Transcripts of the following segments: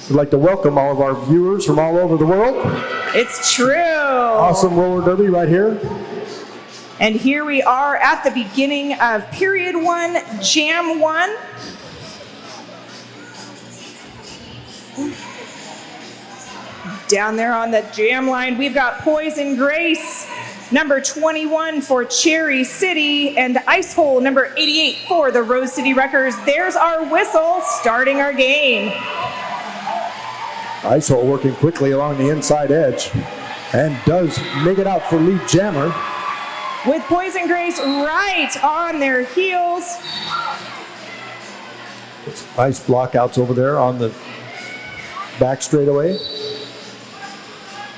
We'd like to welcome all of our viewers from all over the world. It's true. Awesome roller derby right here. And here we are at the beginning of period 1, jam 1. Down there on the jam line, we've got Poison Grace, number 21 for Cherry City, and Ice Hole, number 88 for the Rose City Wreckers. There's our whistle, starting our game. Ice Hole working quickly along the inside edge and does make it out for lead jammer. With Poison Grace right on their heels. Nice blockouts over there on the back straightaway.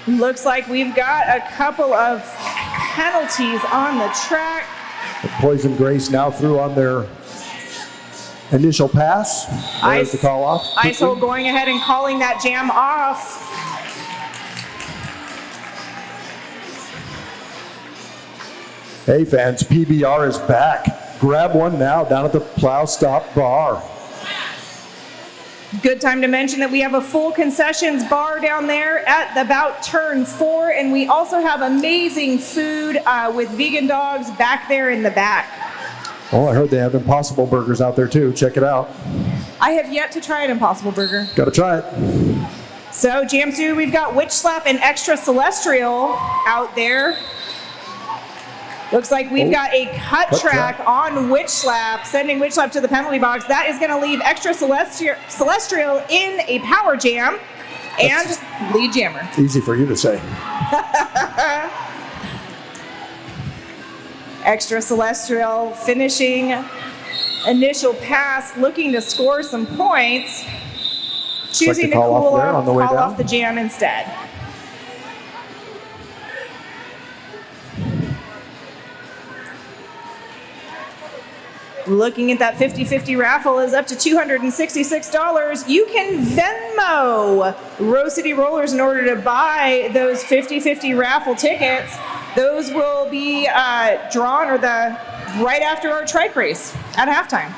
Looks like we've got a couple of penalties on the track. Poison Grace now through on their initial pass. There's the call off. Ice Hole going ahead and calling that jam off. Hey fans, PBR is back. Grab one now down at the Plow Stop Bar. Good time to mention that we have a full concessions bar down there at the Bout Turn 4, and we also have amazing food with vegan dogs back there in the back. Oh, I heard they have Impossible Burgers out there too. Check it out. I have yet to try an Impossible Burger. Gotta try it. So, Jam 2, we've got Witch Slap and Extra Celestial out there. Looks like we've got a cut track on Witch Slap, sending Witch Slap to the penalty box. That is going to leave Extra Celestial in a power jam and lead jammer. Easy for you to say. Extra Celestial finishing initial pass, looking to score some points, choosing to call off the jam instead. Looking at that 50-50 raffle is up to $266. You can Venmo Rose City Rollers in order to buy those 50-50 raffle tickets. Those will be drawn right after our trike race at halftime.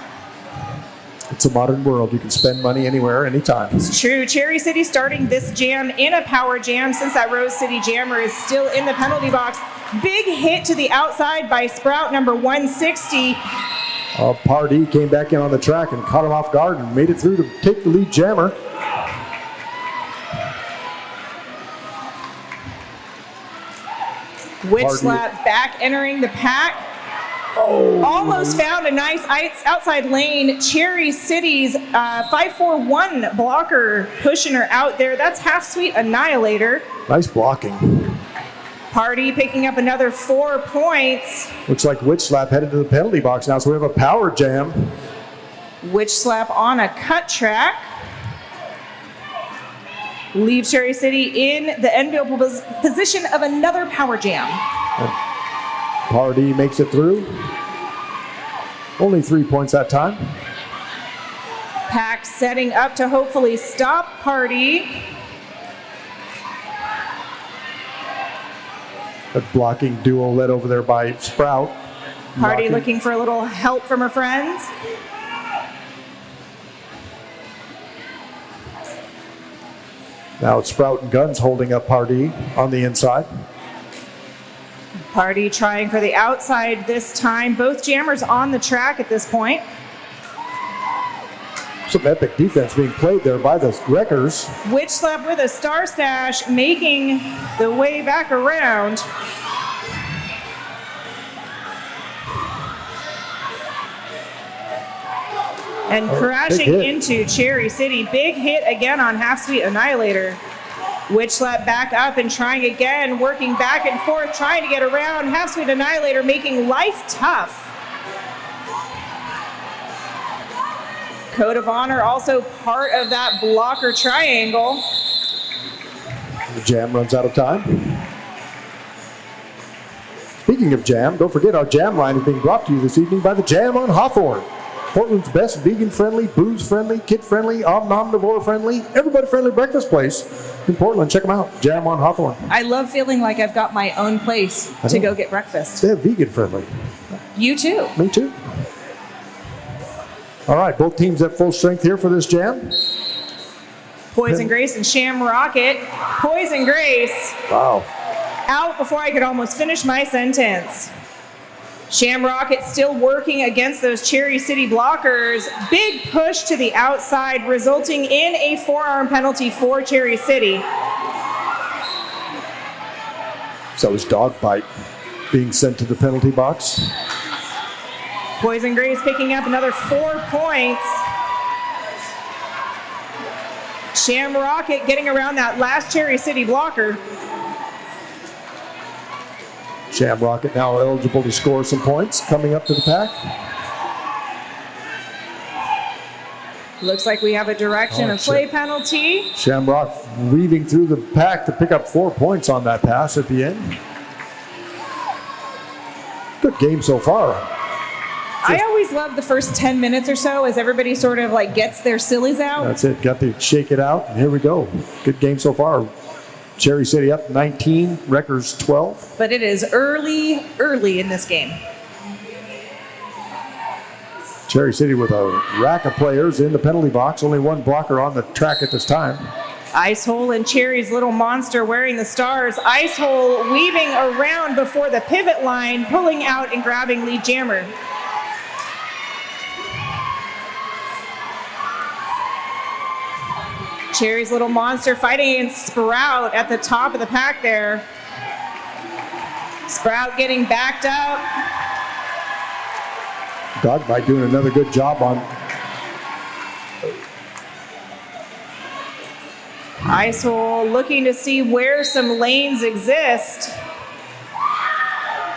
It's a modern world. You can spend money anywhere, anytime. It's true. Cherry City starting this jam in a power jam since that Rose City jammer is still in the penalty box. Big hit to the outside by Sprout, number 160. Pardee came back in on the track and caught him off guard and made it through to take the lead jammer. Witch Slap back entering the pack. Oh. Almost found a nice outside lane. Cherry City's 541 blocker pushing her out there. That's Half Sweet Annihilator. Nice blocking. Pardee picking up another 4 points. Looks like Witch Slap headed to the penalty box now, so we have a power jam. Witch Slap on a cut track. Leaves Cherry City in the enviable position of another power jam. And Pardee makes it through. Only 3 points that time. Pack setting up to hopefully stop Pardee. A blocking duo led over there by Sprout. Pardee looking for a little help from her friends. Now it's Sprout and Guns holding up Pardee on the inside. Pardee trying for the outside this time. Both jammers on the track at this point. Some epic defense being played there by the Wreckers. Witch Slap with a star stash, making the way back around. And crashing into Cherry City. Big hit again on Half Sweet Annihilator. Witch Slap back up and trying again, working back and forth, trying to get around. Half Sweet Annihilator making life tough. Code of Honor also part of that blocker triangle. The jam runs out of time. Speaking of jam, don't forget our jam line is being brought to you this evening by the Jam on Hawthorne. Portland's best vegan-friendly, booze-friendly, kid-friendly, omnivore-friendly, everybody-friendly breakfast place in Portland. Check them out, Jam on Hawthorne. I love feeling like I've got my own place to go get breakfast. They're vegan-friendly. You too. Me too. All right, both teams at full strength here for this jam. Poison Grace and Sham Rocket. Poison Grace Wow. out before I could almost finish my sentence. Sham Rocket still working against those Cherry City blockers. Big push to the outside, resulting in a forearm penalty for Cherry City. So is Dog Bite being sent to the penalty box. Poison Grace picking up another 4 points. Sham Rocket getting around that last Cherry City blocker. Sham Rocket now eligible to score some points coming up to the pack. Looks like we have a direction of play penalty. Shamrock weaving through the pack to pick up 4 points on that pass at the end. Good game so far. I always love the first 10 minutes or so as everybody sort of like gets their sillies out. That's it. Got to shake it out. And here we go. Good game so far. Cherry City up 19, Wreckers 12. But it is early in this game. Cherry City with a rack of players in the penalty box. Only one blocker on the track at this time. Icehole and Cherry's Little Monster wearing the stars. Icehole weaving around before the pivot line, pulling out and grabbing lead jammer. Cherry's Little Monster fighting against Sprout at the top of the pack there. Sprout getting backed up. Dogbite doing another good job on. Icehole looking to see where some lanes exist.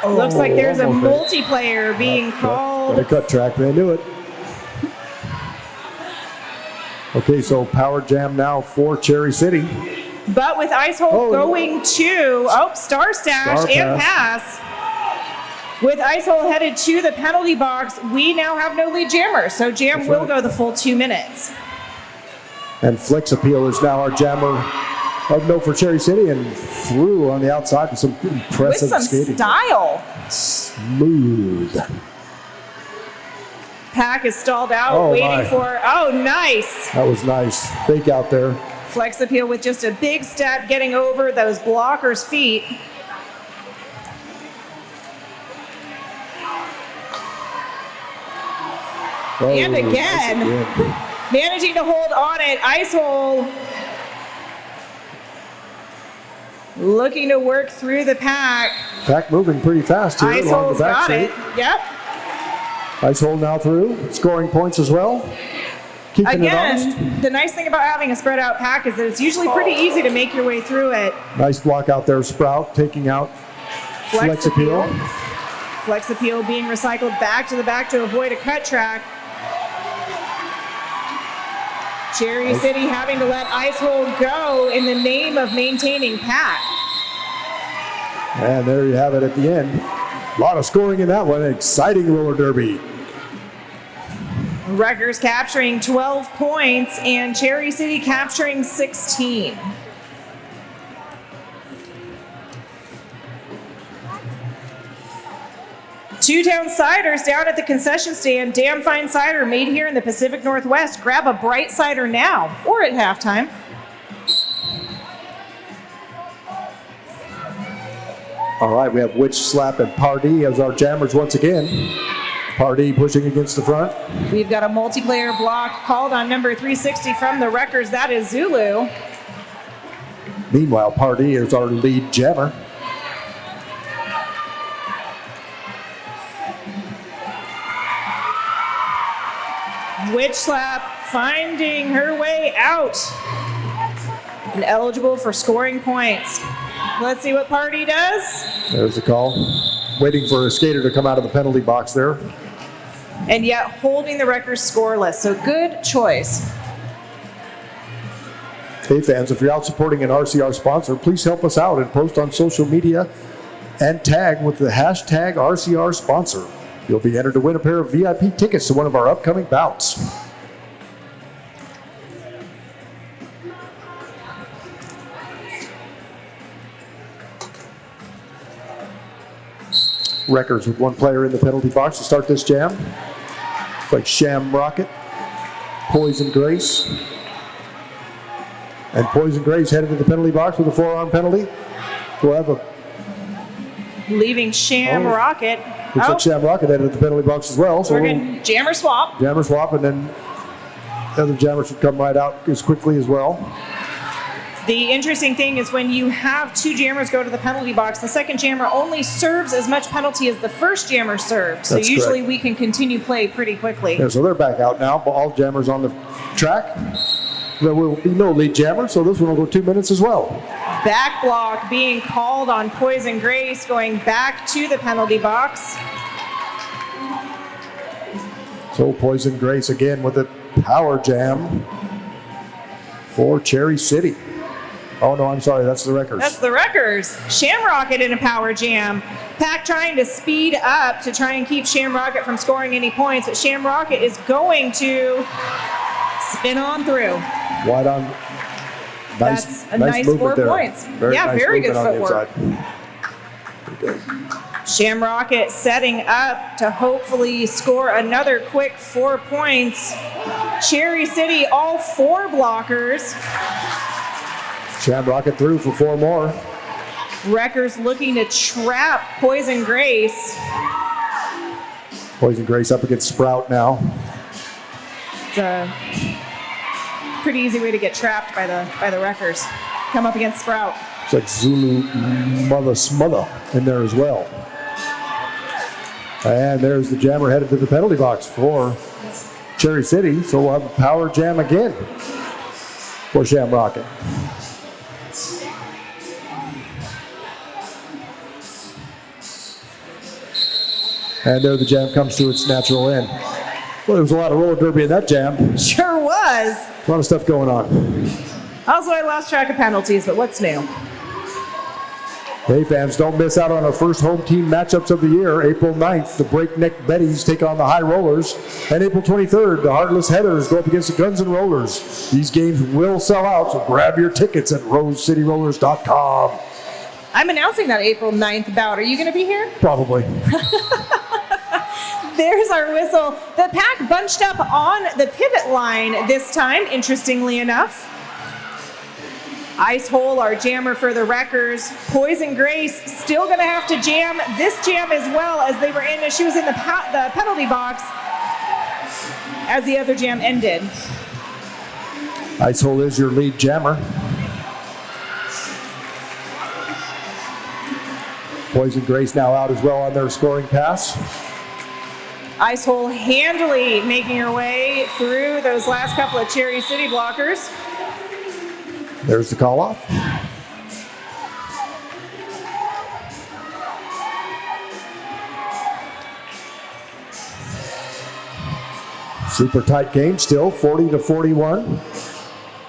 Looks like there's a multiplayer being called. Got a cut track, they knew it. Okay, so power jam now for Cherry City. But with Icehole going to, Star Stash and pass. With Icehole headed to the penalty box, we now have no lead jammer. So jam will go the full 2 minutes. And Flex Appeal is now our jammer of note for Cherry City and through on the outside with some impressive with some skating. Style. Smooth. Pack is stalled out, waiting for, nice. That was nice. Fake out there. Flex Appeal with just a big step getting over those blockers' feet. And again, managing to hold on it. Icehole looking to work through the pack. Pack moving pretty fast here. Icehole's got it. Yep. Icehole now through, scoring points as well. Keeping it honest. The nice thing about having a spread out pack is that it's usually pretty easy to make your way through it. Nice block out there, Sprout taking out Flex Appeal. Flex Appeal being recycled back to the back to avoid a cut track. Cherry City having to let Icehole go in the name of maintaining pack. And there you have it at the end. A lot of scoring in that one. Exciting roller derby. Wreckers capturing 12 points and Cherry City capturing 16. Two-Town Ciders down at the concession stand. Damn fine cider made here in the Pacific Northwest. Grab a bright cider now or at halftime. All right, we have Witch Slap and Pardee as our jammers once again. Pardee pushing against the front. We've got a multiplayer block called on number 360 from the Wreckers. That is Zulu. Meanwhile, Pardee is our lead jammer. Witch Slap finding her way out and eligible for scoring points. Let's see what Pardee does. There's the call. Waiting for a skater to come out of the penalty box there. And yet holding the Wreckers scoreless, so good choice. Hey fans, if you're out supporting an RCR sponsor, please help us out and post on social media and tag with the hashtag RCR sponsor. You'll be entered to win a pair of VIP tickets to one of our upcoming bouts. Wreckers with one player in the penalty box to start this jam. It's like Sham Rocket, Poison Grace. And Poison Grace headed to the penalty box with a forearm penalty. We'll have a leaving Shamrocket. looks like Shamrocket headed to the penalty box as well. So we're going to jammer swap. Jammer swap, and then the other jammer should come right out as quickly as well. The interesting thing is when you have two jammers go to the penalty box, the second jammer only serves as much penalty as the first jammer served. So That's usually correct. we can continue play pretty quickly. Yeah, so they're back out now, but all jammers on the track. There will be no lead jammer, so this one will go 2 minutes as well. Back block being called on Poison Grace, going back to the penalty box. So Poison Grace again with a power jam for Cherry City. Oh no, I'm sorry, that's the Wreckers. That's the Wreckers. Shamrocket in a power jam. Pack trying to speed up to try and keep Shamrocket from scoring any points, but Shamrocket is going to spin on through. Wide on. That's a nice 4 movement there. points. Very Yeah, nice very good movement on the footwork. inside. Very good. Shamrocket setting up to hopefully score another quick 4 points. Cherry City, all 4 blockers. Shamrocket through for 4 more. Wreckers looking to trap Poison Grace. Poison Grace up against Sprout now. It's a pretty easy way to get trapped by the Wreckers. Come up against Sprout. It's like Zulu Mother Smother in there as well. And there's the jammer headed to the penalty box for Cherry City. So we'll have a power jam again for Shamrocket. And there the jam comes to its natural end. Well, there was a lot of roller derby in that jam. Sure was. A lot of stuff going on. Also, I lost track of penalties, but what's new? Hey fans, don't miss out on our first home team matchups of the year. April 9th, the Breakneck Betties take on the High Rollers. And April 23rd, the Heartless Heathers go up against the Guns N' Rollers. These games will sell out, so grab your tickets at rosecityrollers.com. I'm announcing that April 9th bout. Are you going to be here? Probably. There's our whistle. The Pack bunched up on the pivot line this time, interestingly enough. Ice Hole, our jammer for the Wreckers. Poison Grace still going to have to jam this jam as well as they were in. She was in the penalty box as the other jam ended. Ice Hole is your lead jammer. Poison Grace now out as well on their scoring pass. Ice Hole handily making her way through those last couple of Cherry City blockers. There's the call off. Super tight game still, 40-41.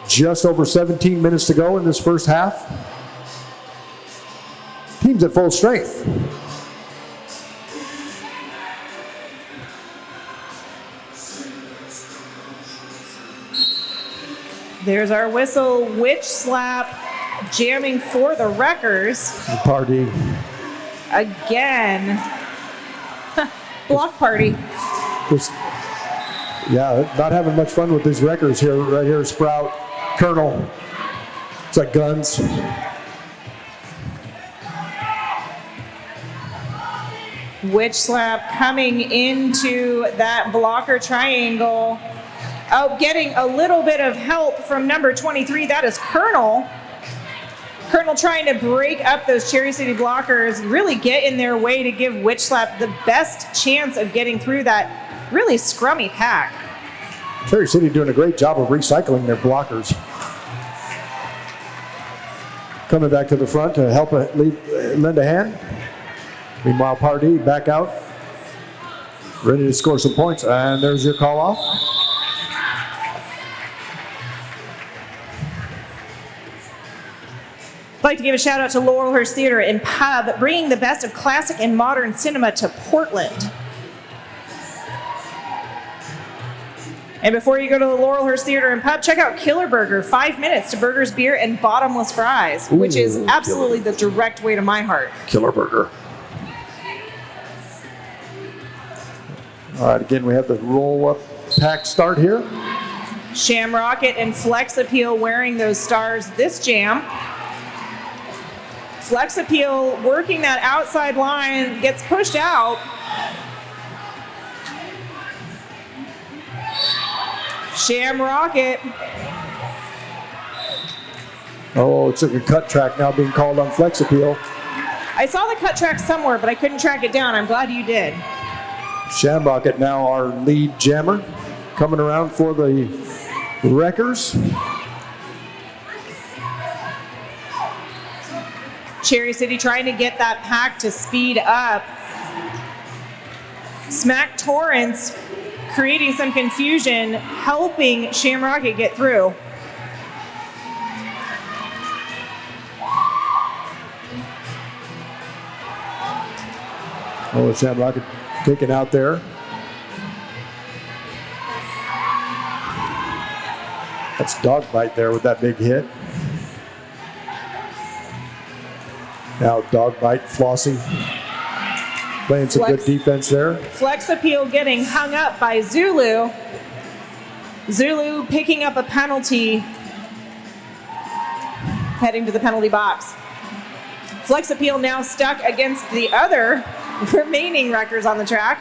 Just over 17 minutes to go in this first half. Teams at full strength. There's our whistle. Witch Slap jamming for the Wreckers. Party. Again. Block party. Just, yeah, not having much fun with these Wreckers here. Right here, Sprout, Colonel. It's like guns. Witch Slap coming into that blocker triangle. Oh, getting a little bit of help from number 23. That is Colonel. Colonel trying to break up those Cherry City blockers, really get in their way to give Witch Slap the best chance of getting through that really scrummy pack. Cherry City doing a great job of recycling their blockers. Coming back to the front to help lend a hand. Meanwhile, Pardee back out, ready to score some points. And there's your call off. I'd like to give a shout out to Laurelhurst Theater and Pub, bringing the best of classic and modern cinema to Portland. And before you go to the Laurelhurst Theater and Pub, check out Killer Burger, 5 minutes to burgers, beer, and bottomless fries, which is absolutely the direct way to my heart. Killer Burger. All right, again, we have the roll-up pack start here. Shamrocket and Flex Appeal wearing those stars this jam. Flex Appeal working that outside line, gets pushed out. Shamrocket. Oh, it's like a cut track now being called on Flex Appeal. I saw the cut track somewhere, but I couldn't track it down. I'm glad you did. Shamrocket now our lead jammer, coming around for the Wreckers. Cherry City trying to get that pack to speed up. Smack Torrance creating some confusion, helping Shamrocket get through. Oh, Shamrocket taken out there. That's Dogbite there with that big hit. Now Dogbite, Flossie, playing some good defense there. Flex Appeal getting hung up by Zulu. Zulu picking up a penalty, heading to the penalty box. Flex Appeal now stuck against the other remaining wreckers on the track.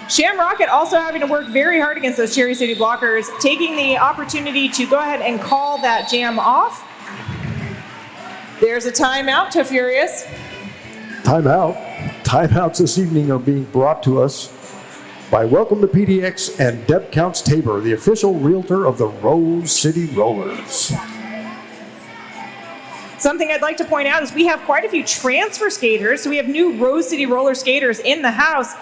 Shamrocket also having to work very hard against those Cherry City blockers, taking the opportunity to go ahead and call that jam off. There's a timeout to Furious. Timeout. Timeouts this evening are being brought to us by Welcome to PDX and Deb Counts Tabor, the official realtor of the Rose City Rollers. Something I'd like to point out is we have quite a few transfer skaters. So we have new Rose City Roller skaters in the house.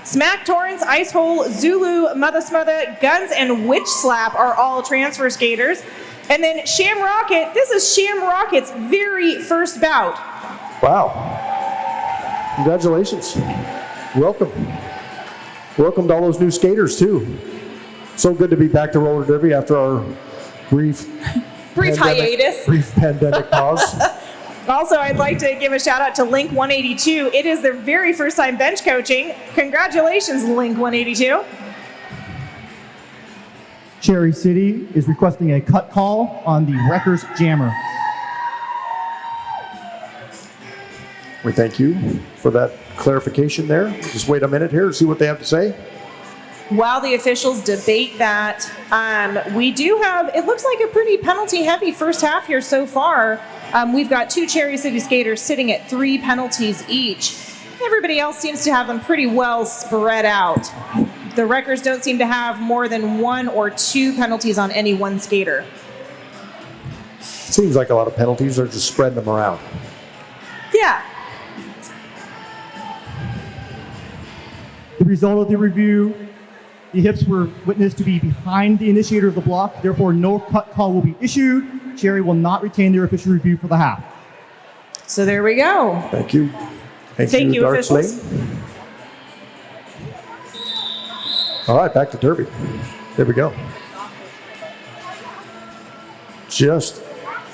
Smack Torrance, Ice Hole, Zulu, Mother Smother, Guns, and Witch Slap are all transfer skaters. And then Shamrocket, this is Shamrocket's very first bout. Wow. Congratulations. Welcome. Welcome to all those new skaters, too. So good to be back to roller derby after our brief hiatus. Brief pandemic pause. Also, I'd like to give a shout out to Link 182. It is their very first time bench coaching. Congratulations, Link 182. Cherry City is requesting a cut call on the Wreckers Jammer. We thank you for that clarification there. Just wait a minute here, see what they have to say. While the officials debate that, we do have, it looks like a pretty penalty-heavy first half here so far. We've got two Cherry City skaters sitting at 3 penalties each. Everybody else seems to have them pretty well spread out. The Wreckers don't seem to have more than 1 or 2 penalties on any one skater. Seems like a lot of penalties. They're just spreading them around. Yeah. The result of the review, the hips were witnessed to be behind the initiator of the block, therefore no cut call will be issued. Cherry will not retain their official review for the half. So there we go. Thank you. Thank you, Dark officials. Slane. All right, back to Derby. There we go. Just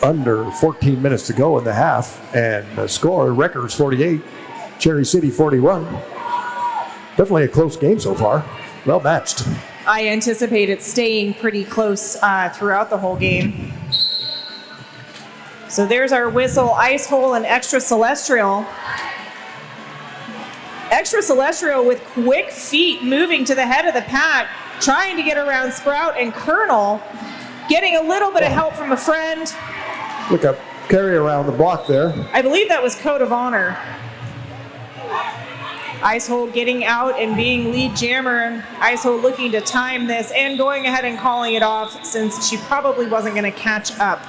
under 14 minutes to go in the half, and the score, Wreckers 48, Cherry City 41. Definitely a close game so far. Well matched. I anticipate it staying pretty close throughout the whole game. So there's our whistle, Ice Hole, and Extra Celestial. Extra Celestial with quick feet moving to the head of the pack, trying to get around Sprout and Colonel, getting a little bit of help from a friend. Look up, carry around the block there. I believe that was Code of Honor. Ice Hole getting out and being lead jammer. Ice Hole looking to time this and going ahead and calling it off since she probably wasn't going to catch up.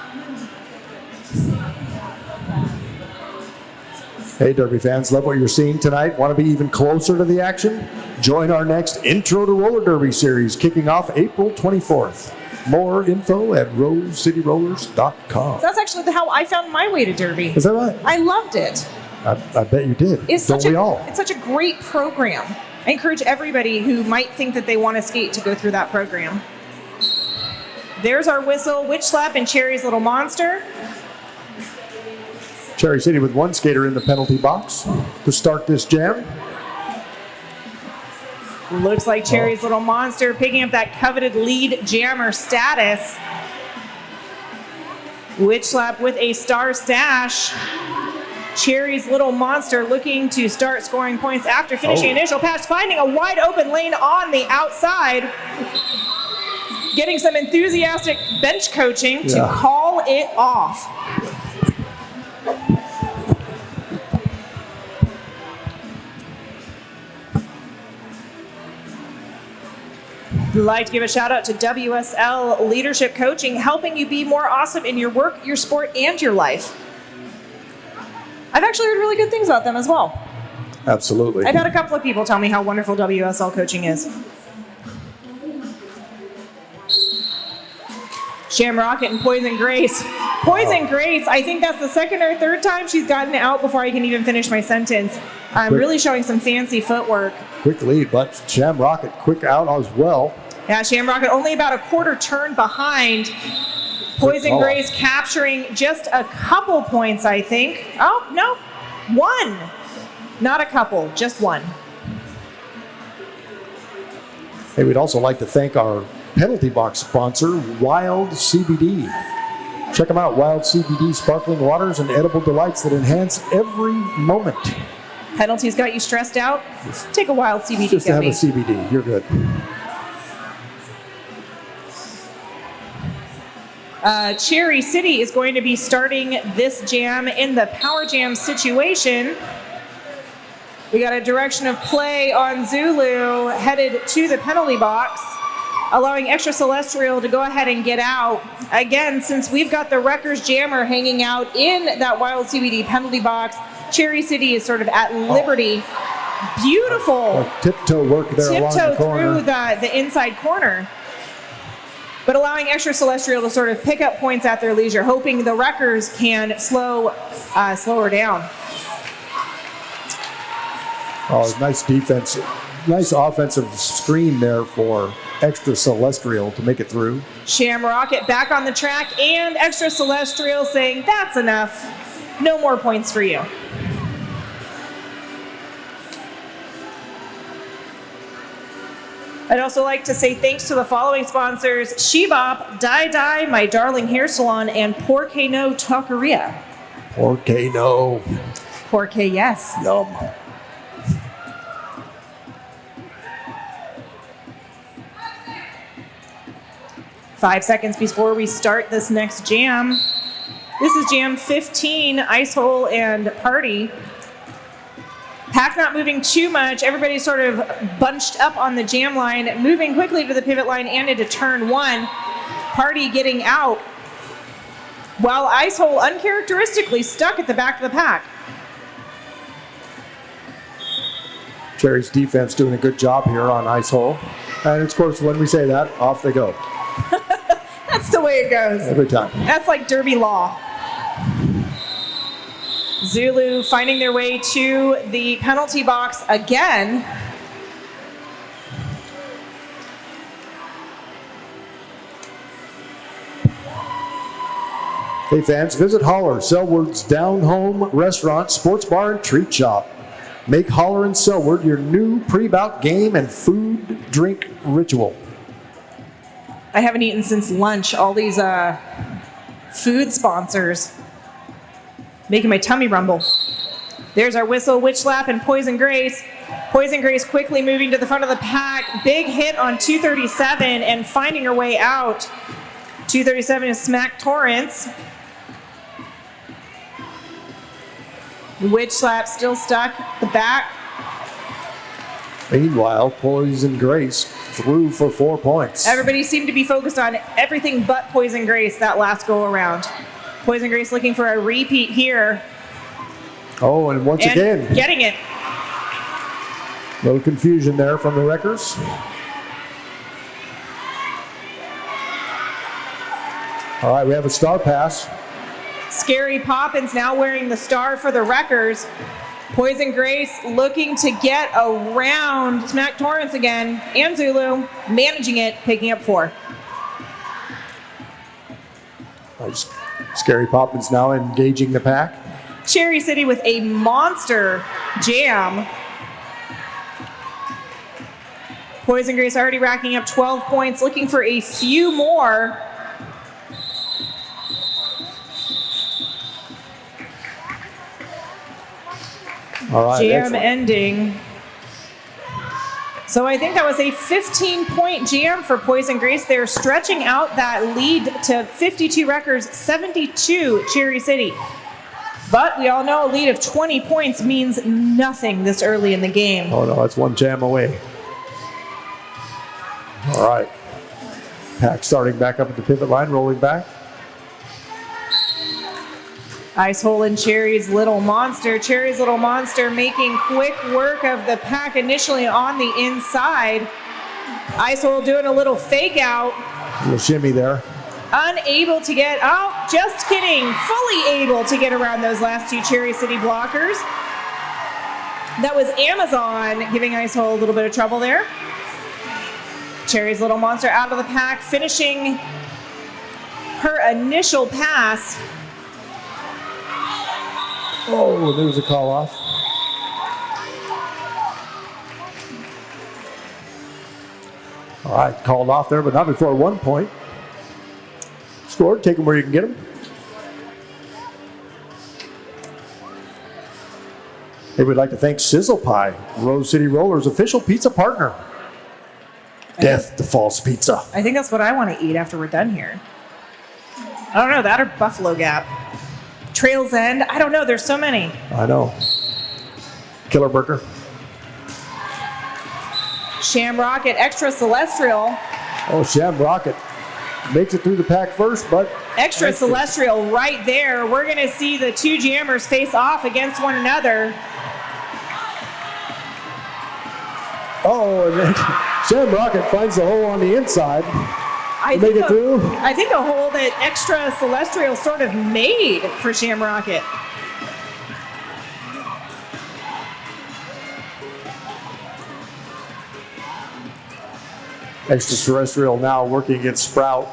Hey, Derby fans, love what you're seeing tonight. Want to be even closer to the action? Join our next Intro to Roller Derby series kicking off April 24th. More info at rosecityrollers.com. That's actually how I found my way to Derby. Is that right? I loved it. I bet you did. Don't we all? It's such a great program. I encourage everybody who might think that they want to skate to go through that program. There's our whistle, Witch Slap, and Cherry's Little Monster. Cherry City with one skater in the penalty box to start this jam. Looks like Cherry's Little Monster picking up that coveted lead jammer status. Witch Slap with a star stash. Cherry's Little Monster looking to start scoring points after finishing initial pass, finding a wide open lane on the outside. Getting some enthusiastic bench coaching to call it off. We'd like to give a shout out to WSL Leadership Coaching, helping you be more awesome in your work, your sport, and your life. I've actually heard really good things about them as well. Absolutely. I've had a couple of people tell me how wonderful WSL coaching is. Shamrocket and Poison Grace. Poison Grace, I think that's the second or third time she's gotten out before I can even finish my sentence. I'm really showing some fancy footwork. Quick lead, but Shamrocket quick out as well. Yeah, Shamrocket only about a quarter turn behind. Poison Grace capturing just a couple points, I think. Oh, no, one. Not a couple, just one. Hey, we'd also like to thank our penalty box sponsor, Wild CBD. Check them out, Wild CBD, sparkling waters and edible delights that enhance every moment. Penalties got you stressed out? Take a Wild CBD Just to have gummy. a CBD, you're good. Cherry City is going to be starting this jam in the power jam situation. We got a direction of play on Zulu headed to the penalty box, allowing Extra Celestial to go ahead and get out. Again, since we've got the Wreckers Jammer hanging out in that Wild CBD penalty box, Cherry City is sort of at liberty. Beautiful. Tiptoe work there along the Tiptoe corner. through the inside corner. But allowing Extra Celestial to sort of pick up points at their leisure, hoping the Wreckers can slow her down. Oh, nice defense. Nice offensive screen there for Extra Celestial to make it through. Shamrocket back on the track, and Extra Celestial saying, that's enough. No more points for you. I'd also like to say thanks to the following sponsors: Shebop, Dye, My Darling Hair Salon, and Porque No Taqueria. Porque no. Porque yes. Yum. Five seconds before we start this next jam. This is jam 15, Ice Hole and Party. Pack not moving too much. Everybody's sort of bunched up on the jam line, moving quickly to the pivot line and into turn one. Party getting out, while Ice Hole uncharacteristically stuck at the back of the pack. Cherry's defense doing a good job here on Ice Hole. And of course, when we say that, off they go. That's the way it goes. Every time. That's like Derby law. Zulu finding their way to the penalty box again. Hey fans, visit Holler, Selward's down-home restaurant, sports bar, and treat shop. Make Holler and Selward your new pre-bout game and food drink ritual. I haven't eaten since lunch. All these food sponsors making my tummy rumble. There's our whistle, Witch Slap, and Poison Grace. Poison Grace quickly moving to the front of the pack. Big hit on 237 and finding her way out. 237 is Smack Torrance. Witch Slap still stuck at the back. Meanwhile, Poison Grace threw for 4 points. Everybody seemed to be focused on everything but Poison Grace that last go around. Poison Grace looking for a repeat here. Oh, and once again, getting it. a little confusion there from the Wreckers. All right, we have a star pass. Scary Poppins now wearing the star for the Wreckers. Poison Grace looking to get around Smack Torrance again, and Zulu managing it, picking up 4. Scary Poppins now engaging the pack. Cherry City with a monster jam. Poison Grace already racking up 12 points, looking for a few more. All right, Jam excellent. ending. So I think that was a 15-point jam for Poison Grace. They're stretching out that lead to 52 Wreckers, 72 Cherry City. But we all know a lead of 20 points means nothing this early in the game. Oh no, that's one jam away. All right. Pack starting back up at the pivot line, rolling back. Ice Hole and Cherry's Little Monster. Cherry's Little Monster making quick work of the pack initially on the inside. Ice Hole doing a little fake out. A little shimmy there. Unable to get, oh, just kidding. Fully able to get around those last two Cherry City blockers. That was Amazon giving Ice Hole a little bit of trouble there. Cherry's Little Monster out of the pack, finishing her initial pass. Oh, there was a call off. All right, called off there, but not before 1 point. Scored, take them where you can get them. Hey, we'd like to thank Sizzle Pie, Rose City Rollers' official pizza partner. Death to false pizza. I think that's what I want to eat after we're done here. I don't know, that or Buffalo Gap. Trails End, I don't know, there's so many. I know. Killer Burger. Shamrock at Extra Celestial. Oh, Sham Rocket makes it through the pack first, but Extra Celestial right there. We're going to see the two jammers face off against one another. oh, and then Sham Rocket finds the hole on the inside. I Make it through. I think a hole that Extra Celestial sort of made for Shamrocket. Extraterrestrial now working against Sprout.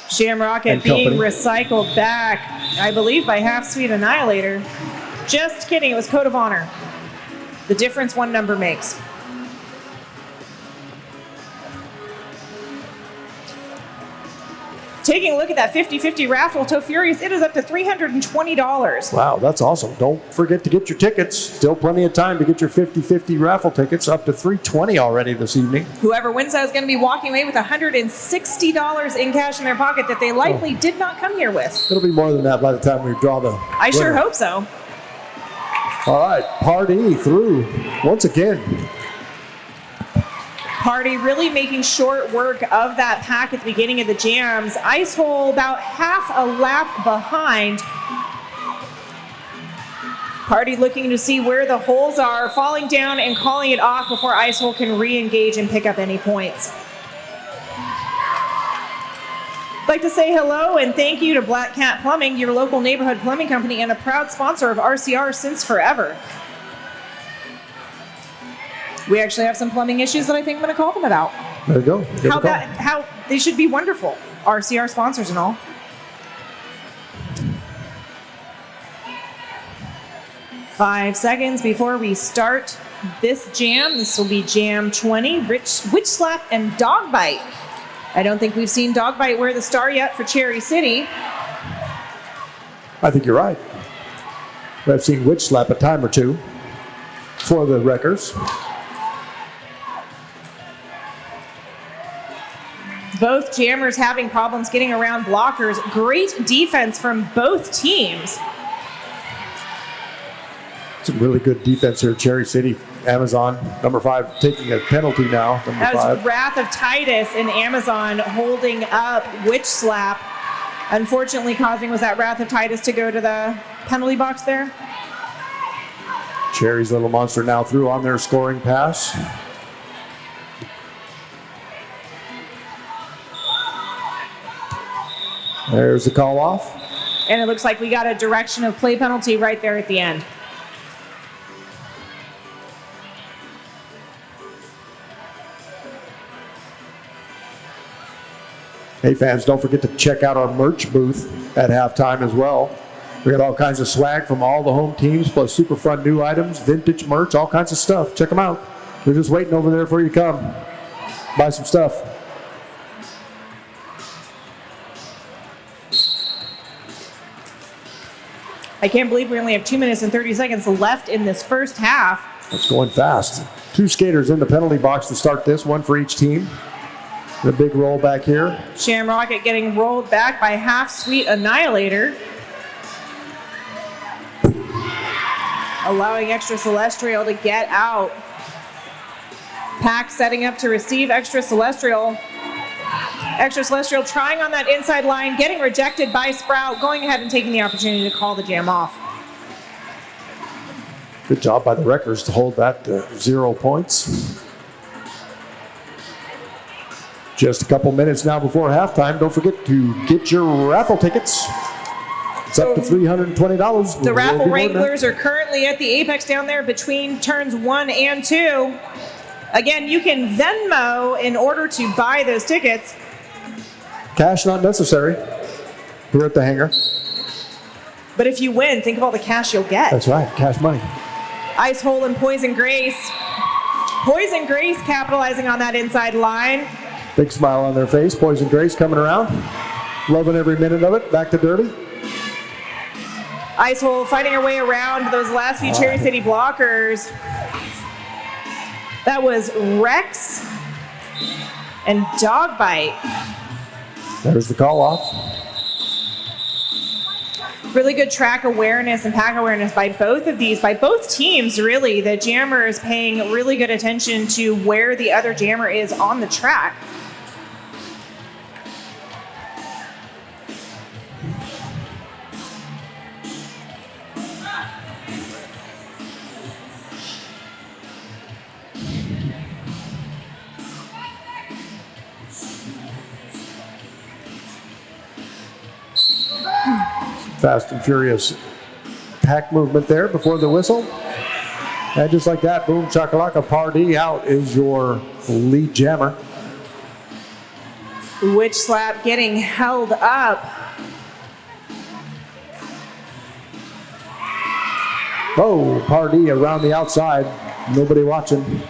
Shamrocket And being company. recycled back, I believe, by Half Sweet Annihilator. Just kidding, it was Code of Honor. The difference one number makes. Taking a look at that 50-50 raffle, Tofurious, it is up to $320. Wow, that's awesome. Don't forget to get your tickets. Still plenty of time to get your 50-50 raffle tickets, up to $320 already this evening. Whoever wins that is going to be walking away with $160 in cash in their pocket that they likely did not come here with. It'll be more than that by the time we draw the I sure winner. hope so. All right, Party through once again. Party really making short work of that pack at the beginning of the jams. Ice Hole about half a lap behind. Party looking to see where the holes are, falling down and calling it off before Ice Hole can re-engage and pick up any points. I'd like to say hello and thank you to Black Cat Plumbing, your local neighborhood plumbing company and a proud sponsor of RCR since forever. We actually have some plumbing issues that I think I'm going to call them about. There you go. Give it a call. How they should be wonderful. RCR sponsors and all. Five seconds before we start this jam. This will be Jam 20, Witch Slap and Dog Bite. I don't think we've seen Dog Bite wear the star yet for Cherry City. I think you're right. I've seen Witch Slap a time or two for the Wreckers. Both jammers having problems getting around blockers. Great defense from both teams. Some really good defense here. Cherry City, Amazon, number 5, taking a penalty now. Number That was 5. Wrath of Titus and Amazon holding up Witch Slap. Unfortunately, causing was that Wrath of Titus to go to the penalty box there. Cherry's Little Monster now through on their scoring pass. There's the call off. And it looks like we got a direction of play penalty right there at the end. Hey fans, don't forget to check out our merch booth at halftime as well. We got all kinds of swag from all the home teams, plus super fun new items, vintage merch, all kinds of stuff. Check them out. They're just waiting over there for you to come. Buy some stuff. I can't believe we only have 2 minutes and 30 seconds left in this first half. It's going fast. 2 skaters in the penalty box to start this, one for each team. The big roll back here. Shamrocket getting rolled back by Half Sweet Annihilator. Allowing Extra Celestial to get out. Pack setting up to receive Extra Celestial. Extra Celestial trying on that inside line, getting rejected by Sprout, going ahead and taking the opportunity to call the jam off. Good job by the Wreckers to hold that to 0 points. Just a couple minutes now before halftime. Don't forget to get your raffle tickets. It's up to $320. The raffle wranglers are currently at the apex down there between turns 1 and 2. Again, you can Venmo in order to buy those tickets. Cash not necessary. We're at the hangar. But if you win, think of all the cash you'll get. That's right, cash money. Ice Hole and Poison Grace. Poison Grace capitalizing on that inside line. Big smile on their face. Poison Grace coming around. Loving every minute of it. Back to Dirty. Ice Hole fighting her way around those last few Cherry City blockers. That was Rex and Dogbite. There's the call off. Really good track awareness and pack awareness by both of these, by both teams, really. The jammer is paying really good attention to where the other jammer is on the track. Fast and furious pack movement there before the whistle. And just like that, boom, chakalaka, Pardee out is your lead jammer. Witch Slap getting held up. Oh, Pardee around the outside. Nobody watching.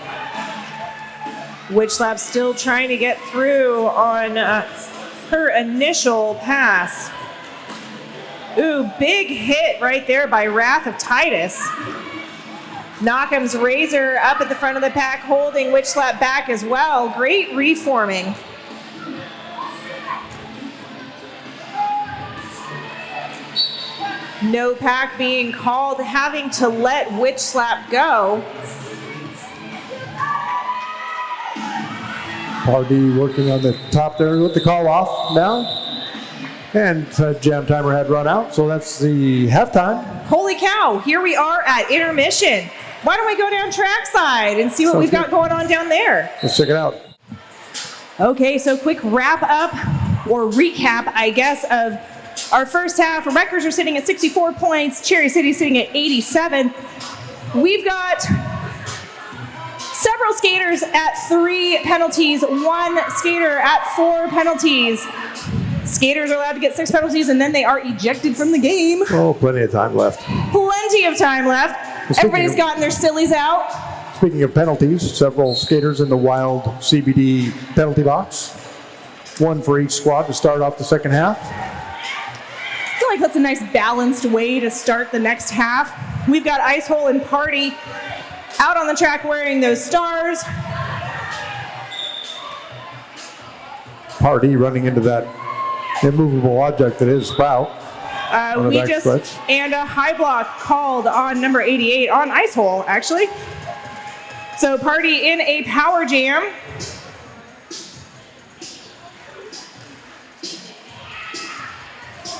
Witch Slap still trying to get through on her initial pass. Ooh, big hit right there by Wrath of Titus. Knock'em's Razor up at the front of the pack, holding Witch Slap back as well. Great reforming. No pack being called, having to let Witch Slap go. Pardee working on the top there with the call off now. And jam timer had run out, so that's the halftime. Holy cow, here we are at intermission. Why don't we go down trackside and see what we've got going on down there? Let's check it out. Okay, so quick wrap up or recap, I guess, of our first half. Wreckers are sitting at 64 points. Cherry City sitting at 87. We've got several skaters at 3 penalties, 1 skater at 4 penalties. Skaters are allowed to get 6 penalties, and then they are ejected from the game. Oh, plenty of time left. Plenty of time left. Everybody's gotten their sillies out. Speaking of penalties, several skaters in the Wild CBD penalty box. 1 for each squad to start off the second half. I feel like that's a nice balanced way to start the next half. We've got Ice Hole and Party out on the track wearing those stars. Pardee running into that immovable object that is Sprout. And a high block called on number 88 on Ice Hole, actually. So Party in a power jam.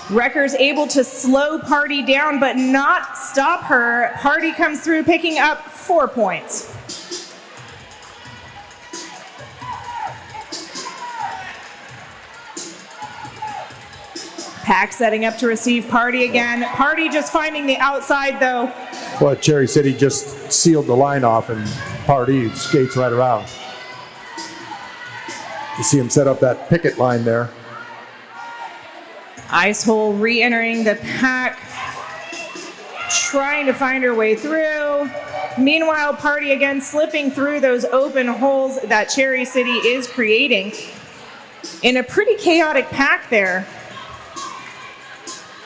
Wreckers able to slow Party down, but not stop her. Party comes through picking up 4 points. Pack setting up to receive Party again. Party just finding the outside though. Well, Cherry City just sealed the line off and Pardee skates right around. You see him set up that picket line there. Ice Hole re-entering the pack, trying to find her way through. Meanwhile, Party again slipping through those open holes that Cherry City is creating in a pretty chaotic pack there.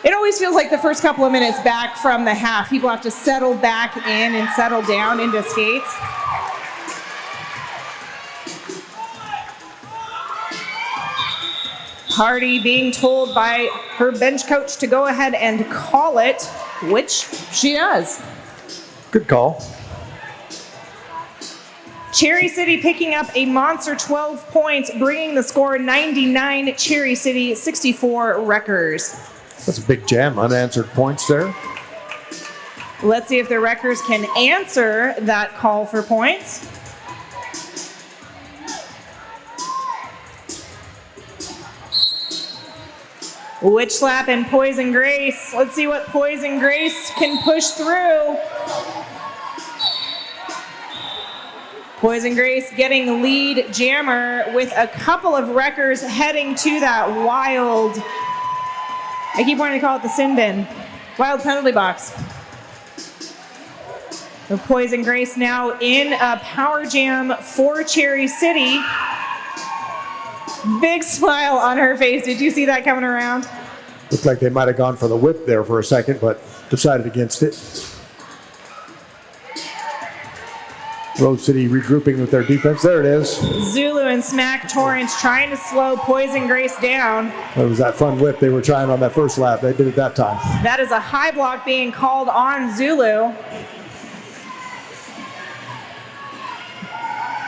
It always feels like the first couple of minutes back from the half, people have to settle back in and settle down into skates. Party being told by her bench coach to go ahead and call it, which she does. Good call. Cherry City picking up a monster 12 points, bringing the score 99, Cherry City 64 Wreckers. That's a big jam, unanswered points there. Let's see if the Wreckers can answer that call for points. Witch Slap and Poison Grace. Let's see what Poison Grace can push through. Poison Grace getting lead jammer with a couple of Wreckers heading to that wild, I keep wanting to call it the sin bin, wild penalty box. The Poison Grace now in a power jam for Cherry City. Big smile on her face. Did you see that coming around? Looked like they might have gone for the whip there for a second, but decided against it. Road City regrouping with their defense. There it is. Zulu and Smack Torrance trying to slow Poison Grace down. That was that fun whip they were trying on that first lap. They did it that time. That is a high block being called on Zulu.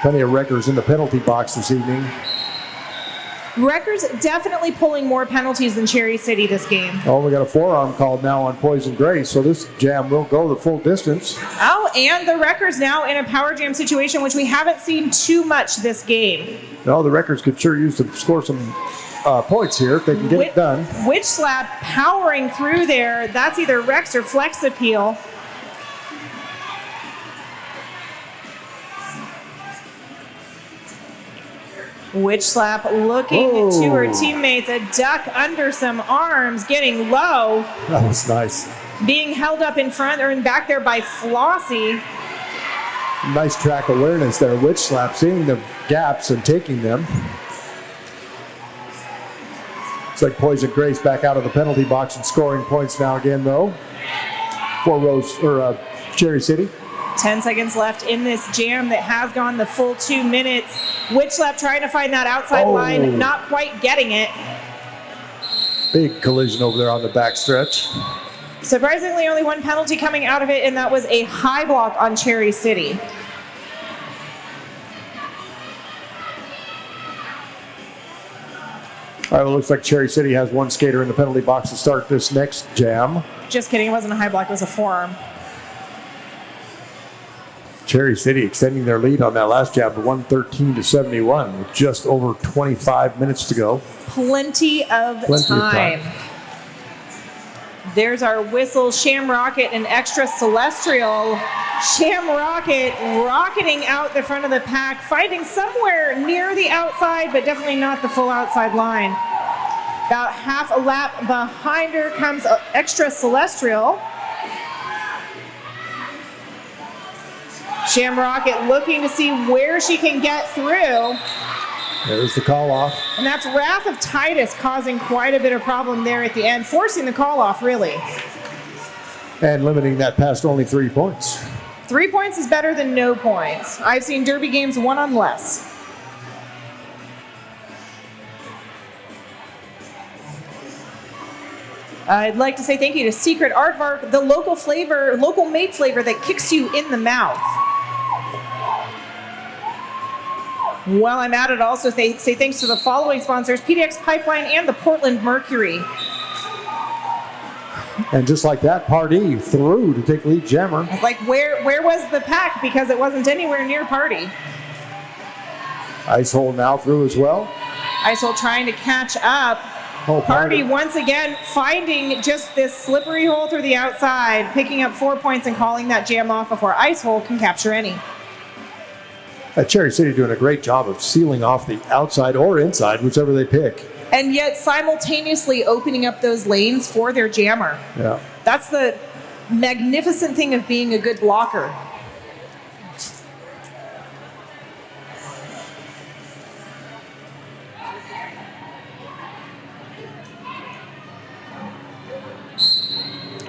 Plenty of Wreckers in the penalty box this evening. Wreckers definitely pulling more penalties than Cherry City this game. Oh, we got a forearm called now on Poison Grace, so this jam will go the full distance. Oh, and the Wreckers now in a power jam situation, which we haven't seen too much this game. No, the Wreckers could sure use to score some points here if they can get it done. Witch Slap powering through there. That's either Rex or Flex Appeal. Witch Slap looking to her teammates, a duck under some arms, getting low. That was nice. Being held up in front or in back there by Flossie. Nice track awareness there. Witch Slap seeing the gaps and taking them. It's like Poison Grace back out of the penalty box and scoring points now again, though. For Cherry City. 10 seconds left in this jam that has gone the full 2 minutes. Witch Slap trying to find that outside line, not quite getting it. Big collision over there on the back stretch. Surprisingly, only one penalty coming out of it, and that was a high block on Cherry City. All right, well, it looks like Cherry City has one skater in the penalty box to start this next jam. Just kidding, it wasn't a high block, it was a forearm. Cherry City extending their lead on that last jam to 113-71 with just over 25 minutes to go. Plenty of time. There's our whistle, Shamrocket and Extra Celestial. Shamrocket rocketing out the front of the pack, fighting somewhere near the outside, but definitely not the full outside line. About half a lap behind her comes Extra Celestial. Shamrocket looking to see where she can get through. There's the call off. And that's Wrath of Titus causing quite a bit of problem there at the end, forcing the call off, really. And limiting that past only 3 points. 3 points is better than no points. I've seen derby games 1 on less. I'd like to say thank you to Secret Aardvark, the local made flavor that kicks you in the mouth. While I'm at it, also say thanks to the following sponsors, PDX Pipeline and the Portland Mercury. And just like that, Party through to take lead jammer. It's like, where was the pack? Because it wasn't anywhere near Party. Ice Hole now through as well. Ice Hole trying to catch up. Party once again finding just this slippery hole through the outside, picking up 4 points and calling that jam off before Ice Hole can capture any. Cherry City doing a great job of sealing off the outside or inside, whichever they pick. And yet simultaneously opening up those lanes for their jammer. Yeah. That's the magnificent thing of being a good blocker.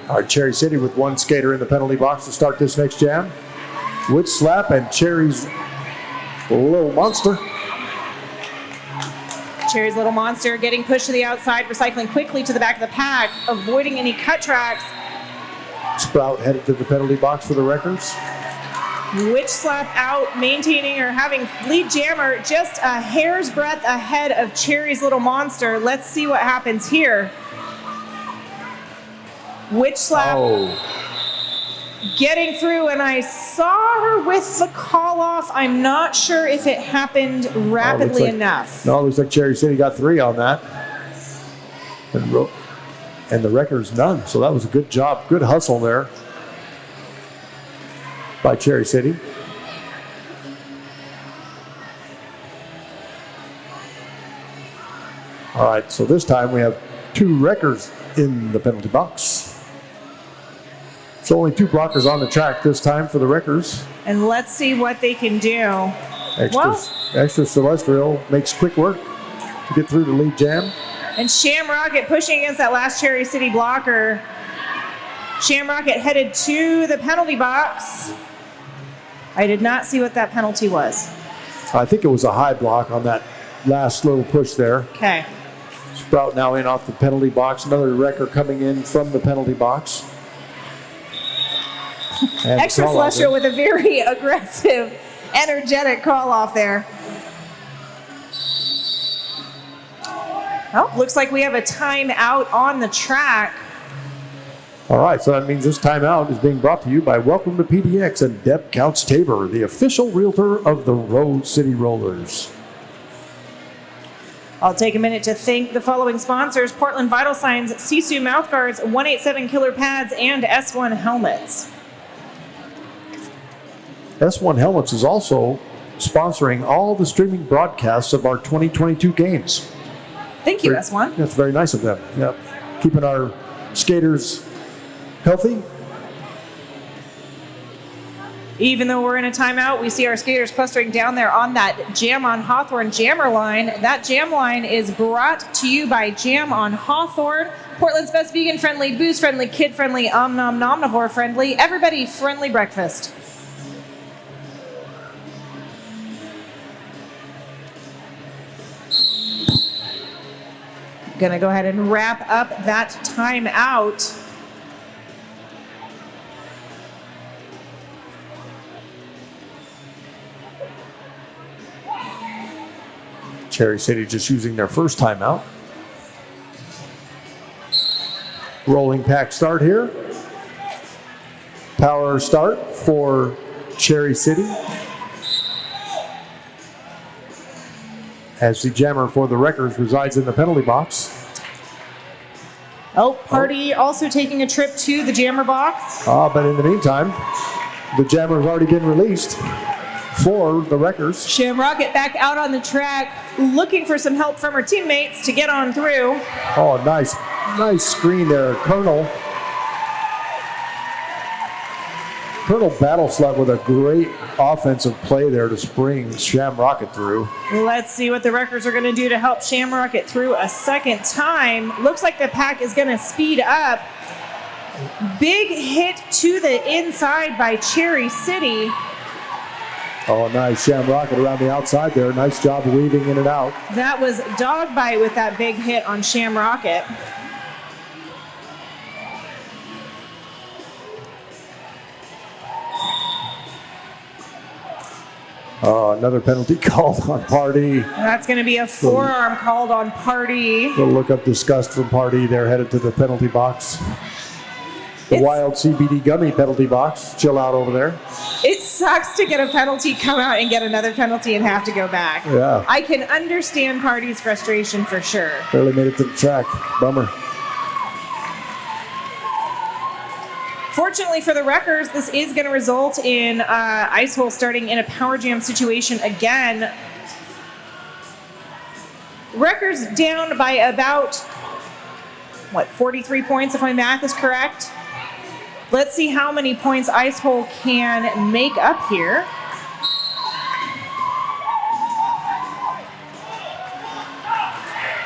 All right, Cherry City with one skater in the penalty box to start this next jam. Witch Slap and Cherry's Little Monster. Cherry's Little Monster getting pushed to the outside, recycling quickly to the back of the pack, avoiding any cut tracks. Sprout headed to the penalty box for the Wreckers. Witch Slap out, maintaining or having lead jammer just a hair's breadth ahead of Cherry's Little Monster. Let's see what happens here. Witch Slap getting through, and I saw her with the call off. I'm not sure if it happened rapidly enough. No, it looks like Cherry City got 3 on that. And the Wreckers none. So that was a good job. Good hustle there by Cherry City. All right, so this time we have 2 Wreckers in the penalty box. So only 2 blockers on the track this time for the Wreckers. And let's see what they can do. Extra Celestial makes quick work to get through the lead jam. And Shamrocket pushing against that last Cherry City blocker. Shamrocket headed to the penalty box. I did not see what that penalty was. I think it was a high block on that last little push there. Okay. Sprout now in off the penalty box. Another Wrecker coming in from the penalty box. Extra Celestial with a very aggressive, energetic call off there. Oh, looks like we have a timeout on the track. All right, so that means this timeout is being brought to you by Welcome to PDX and Deb Counts Tabor, the official realtor of the Rose City Rollers. I'll take a minute to thank the following sponsors: Portland Vital Signs, Sisu Mouthguards, 187 Killer Pads, and S1 Helmets. S1 Helmets is also sponsoring all the streaming broadcasts of our 2022 games. Thank you, S1. That's very nice of them. Yep. Keeping our skaters healthy. Even though we're in a timeout, we see our skaters clustering down there on that Jam on Hawthorne jammer line. That jam line is brought to you by Jam on Hawthorne, Portland's best vegan-friendly, booze-friendly, kid-friendly, omnivore-friendly, everybody-friendly breakfast. Gonna go ahead and wrap up that timeout. Cherry City just using their first timeout. Rolling pack start here. Power start for Cherry City. As the jammer for the Wreckers resides in the penalty box. Oh, Party also taking a trip to the jammer box. But in the meantime, the jammer has already been released for the Wreckers. Shamrocket back out on the track, looking for some help from her teammates to get on through. Oh, nice screen there. Colonel Battle Slut with a great offensive play there to spring Shamrocket through. Let's see what the Wreckers are going to do to help Shamrocket through a second time. Looks like the pack is going to speed up. Big hit to the inside by Cherry City. Oh, nice. Shamrocket around the outside there. Nice job weaving in and out. That was Dog Bite with that big hit on Shamrocket. Another penalty called on Party. That's going to be a forearm called on Party. A look of disgust from Party. They're headed to the penalty box. The Wild CBD Gummy penalty box. Chill out over there. It sucks to get a penalty, come out and get another penalty and have to go back. Yeah. I can understand Party's frustration for sure. Barely made it to the track. Bummer. Fortunately for the Wreckers, this is going to result in Ice Hole starting in a power jam situation again. Wreckers down by about, 43 points if my math is correct. Let's see how many points Ice Hole can make up here.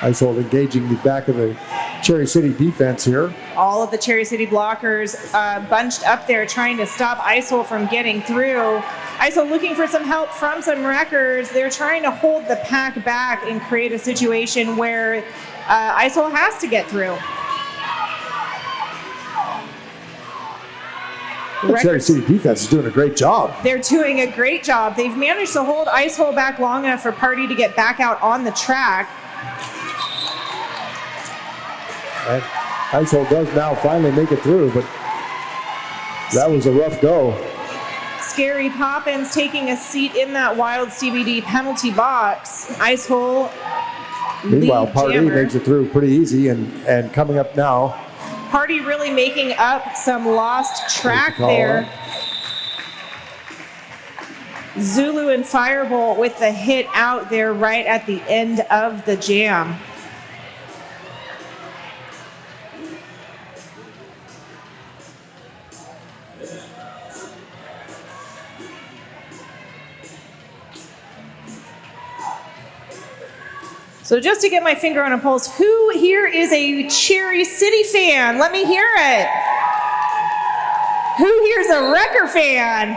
Ice Hole engaging the back of the Cherry City defense here. All of the Cherry City blockers bunched up there trying to stop ISIL from getting through. ISIL looking for some help from some wreckers. They're trying to hold the pack back and create a situation where ISIL has to get through. The Cherry City defense is doing a great job. They're doing a great job. They've managed to hold ISIL back long enough for Party to get back out on the track. And ISIL does now finally make it through, but that was a rough go. Scary Poppins taking a seat in that Wild CBD penalty box. ISIL. Meanwhile, Party makes it through pretty easy and coming up now. Party really making up some lost track there. Zulu and Firebolt with the hit out there right at the end of the jam. So just to get my finger on a pulse, who here is a Cherry City fan? Let me hear it. Who here is a Wrecker fan?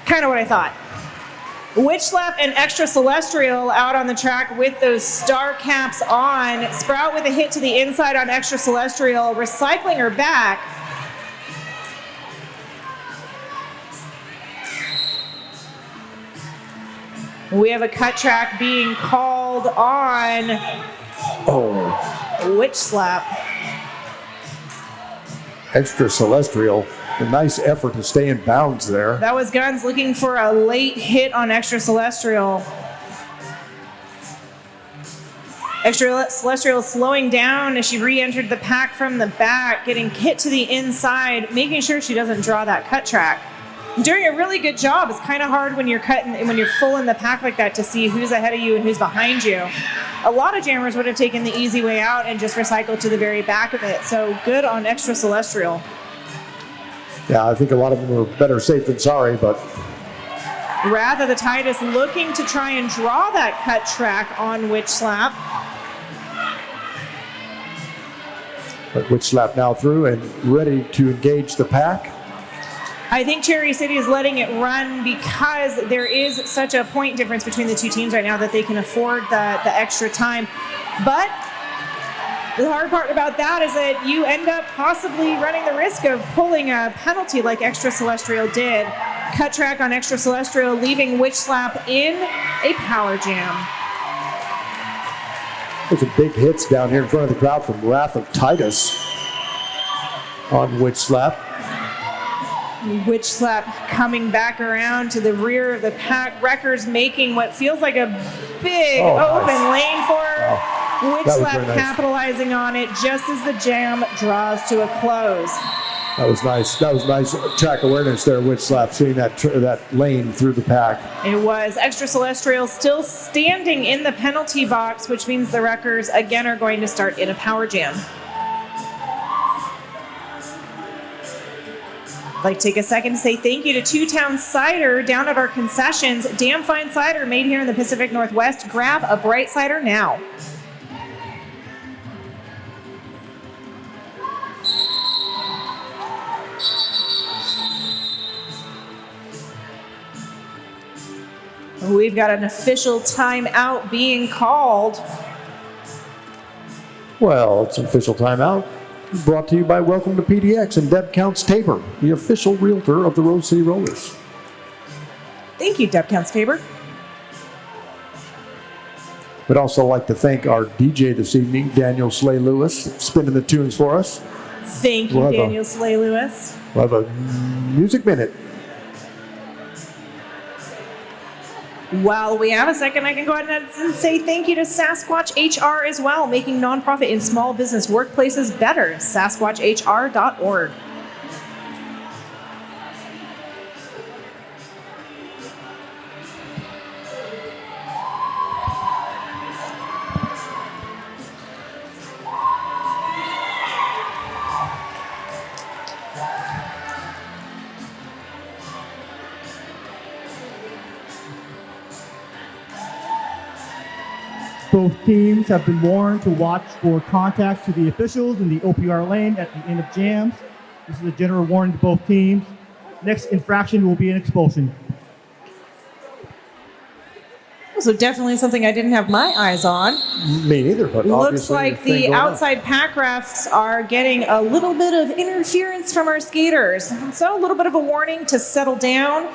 Kind of what I thought. Witch Slap and Extra Celestial out on the track with those star caps on. Sprout with a hit to the inside on Extra Celestial, recycling her back. We have a cut track being called on Witch Slap. Extra Celestial. A nice effort to stay in bounds there. That was Guns looking for a late hit on Extra Celestial. Extra Celestial slowing down as she re-entered the pack from the back, getting hit to the inside, making sure she doesn't draw that cut track. Doing a really good job. It's kind of hard when you're cutting, when you're full in the pack like that to see who's ahead of you and who's behind you. A lot of jammers would have taken the easy way out and just recycled to the very back of it. So good on Extra Celestial. Yeah, I think a lot of them were better safe than sorry, but Rather, the Titus looking to try and draw that cut track on Witch Slap. But Witch Slap now through and ready to engage the pack. I think Cherry City is letting it run because there is such a point difference between the two teams right now that they can afford the extra time. But the hard part about that is that you end up possibly running the risk of pulling a penalty like Extra Celestial did. Cut track on Extra Celestial, leaving Witch Slap in a power jam. There's some big hits down here in front of the crowd from Wrath of Titus on Witch Slap. Witch Slap coming back around to the rear of the pack. Wreckers making what feels like a big open lane for her. Witch Slap capitalizing on it just as the jam draws to a close. That was nice. That was nice track awareness there, Witch Slap, seeing that lane through the pack. It was. Extra Celestial still standing in the penalty box, which means the Wreckers again are going to start in a power jam. I'd like to take a second to say thank you to Two Town Cider down at our concessions. Damn fine cider made here in the Pacific Northwest. Grab a bright cider now. We've got an official timeout being called. Well, it's an official timeout. Brought to you by Welcome to PDX and Deb Counts Tabor, the official realtor of the Rose City Rollers. Thank you, Deb Counts Tabor. We'd also like to thank our DJ this evening, Daniel Slay Lewis, spinning the tunes for us. Thank you, Daniel Slay Lewis. We'll have a music minute. While we have a second, I can go ahead and say thank you to Sasquatch HR as well, making nonprofit and small business workplaces better. SasquatchHR.org. Both teams have been warned to watch for contact to the officials in the OPR lane at the end of jams. This is a general warning to both teams. Next infraction will be an expulsion. So definitely something I didn't have my eyes on. Me neither, but Looks obviously like a thing the going on. outside pack refs are getting a little bit of interference from our skaters. So a little bit of a warning to settle down.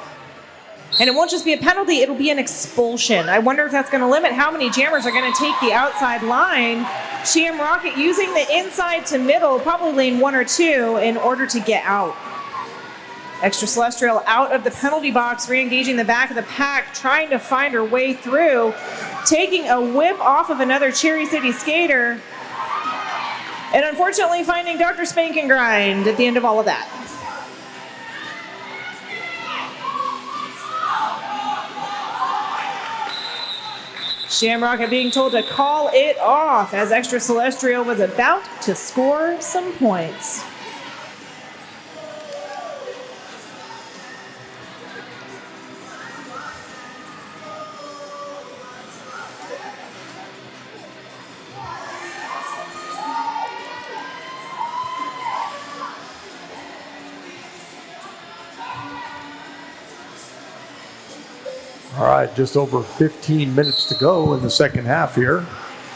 And it won't just be a penalty, it'll be an expulsion. I wonder if that's going to limit how many jammers are going to take the outside line. Shamrocket using the inside to middle, probably lane 1 or 2, in order to get out. Extra Celestial out of the penalty box, re-engaging the back of the pack, trying to find her way through, taking a whip off of another Cherry City skater, and unfortunately finding Dr. Spank and Grind at the end of all of that. Shamrocket being told to call it off as Extra Celestial was about to score some points. All right, just over 15 minutes to go in the second half here.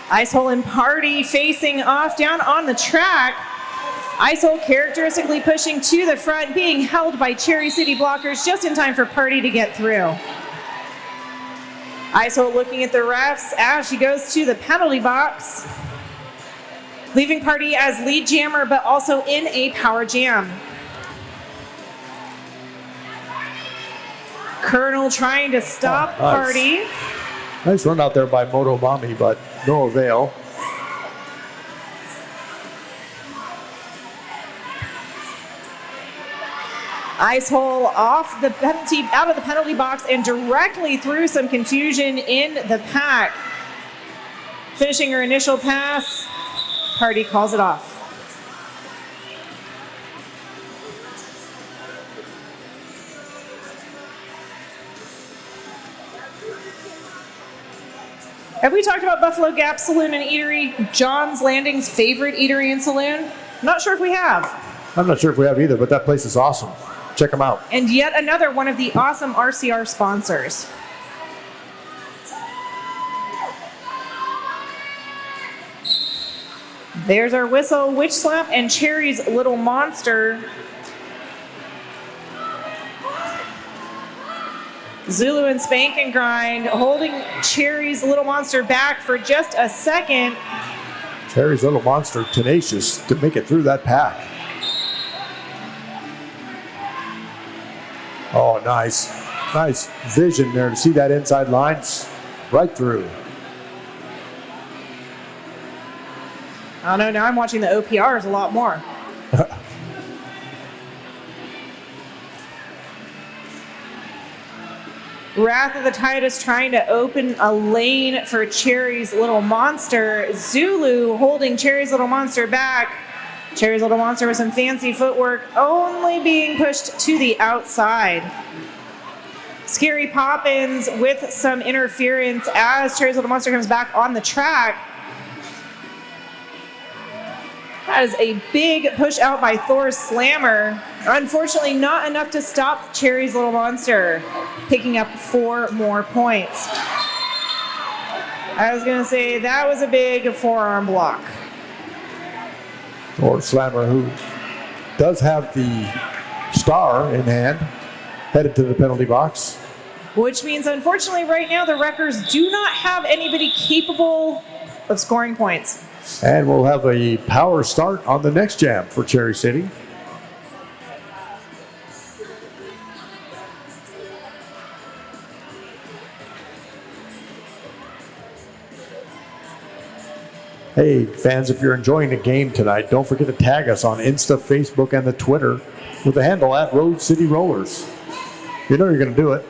Icehole and Party facing off down on the track. Icehole characteristically pushing to the front, being held by Cherry City blockers just in time for Party to get through. Icehole looking at the refs as she goes to the penalty box, leaving Party as lead jammer, but also in a power jam. Colonel trying to stop nice. Party. Nice run out there by Moto Mami, but no avail. Icehole off the penalty, out of the penalty box and directly through some confusion in the pack. Finishing her initial pass, Party calls it off. Have we talked about Buffalo Gap Saloon and Eatery, John's Landing's favorite eatery and saloon? Not sure if we have. I'm not sure if we have either, but that place is awesome. Check them out. And yet another one of the awesome RCR sponsors. There's our whistle, Witch Slap, and Cherry's Little Monster. Zulu and Spank and Grind holding Cherry's Little Monster back for just a second. Cherry's Little Monster tenacious to make it through that pack. Oh, nice. Nice vision there to see that inside line right through. I don't know, now I'm watching the OPRs a lot more. Wrath of the Titus trying to open a lane for Cherry's Little Monster. Zulu holding Cherry's Little Monster back. Cherry's Little Monster with some fancy footwork, only being pushed to the outside. Scary Poppins with some interference as Cherry's Little Monster comes back on the track. That is a big push out by Thor's Slammer. Unfortunately, not enough to stop Cherry's Little Monster, picking up 4 more points. I was going to say that was a big forearm block. Or Slammer, who does have the star in hand, headed to the penalty box. Which means, unfortunately, right now the Wreckers do not have anybody capable of scoring points. And we'll have a power start on the next jam for Cherry City. Hey, fans, if you're enjoying the game tonight, don't forget to tag us on Insta, Facebook, and the Twitter with the handle at Road City Rollers. You know you're going to do it.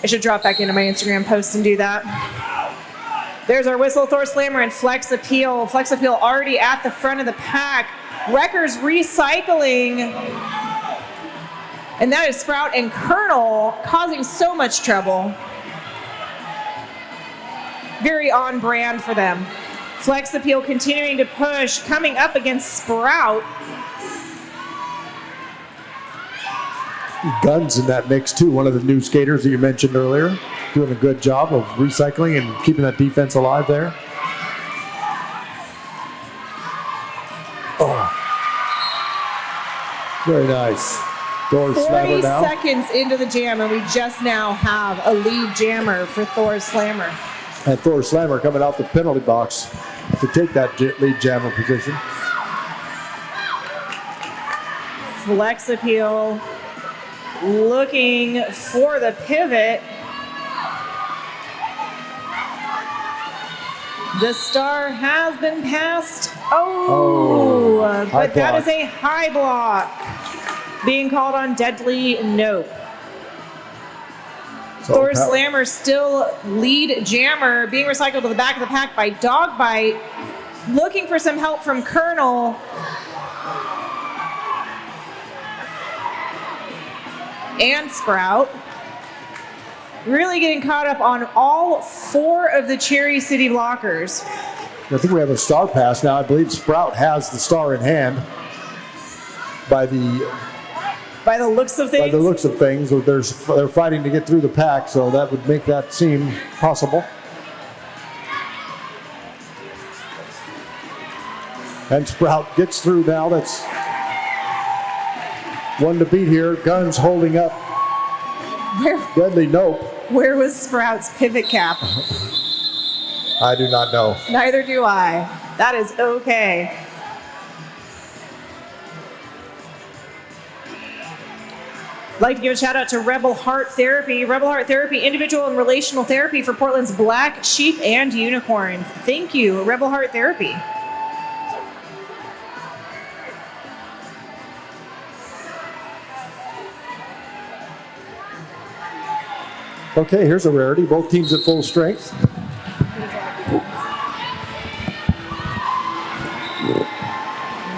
I should drop back into my Instagram post and do that. There's our whistle, Thor Slammer, and Flex Appeal. Flex Appeal already at the front of the pack. Wreckers recycling. And that is Sprout and Colonel causing so much trouble. very on brand for them. Flex Appeal continuing to push, coming up against Sprout. Guns in that mix too, one of the new skaters that you mentioned earlier, doing a good job of recycling and keeping that defense alive there. Oh, very nice. Thor 40 Slammer now. seconds into the jam, and we just now have a lead jammer for Thor Slammer. And Thor Slammer coming out the penalty box to take that lead jammer position. Flex Appeal looking for the pivot. The star has been passed. Oh, but that is a high block. Being called on Deadly Nope. Thor Slammer still lead jammer, being recycled to the back of the pack by Dog Bite. Looking for some help from Colonel. And Sprout. Really getting caught up on all 4 of the Cherry City blockers. I think we have a star pass now. I believe Sprout has the star in hand by the looks of things. By the looks of things, they're fighting to get through the pack, so that would make that seem possible. And Sprout gets through now. That's one to beat here. Guns holding up. Deadly Nope. Where was Sprout's pivot cap? I do not know. Neither do I. That is okay. I'd like to give a shout out to Rebel Heart Therapy. Rebel Heart Therapy, individual and relational therapy for Portland's Black Sheep and Unicorns. Thank you, Rebel Heart Therapy. Okay, here's a rarity. Both teams at full strength.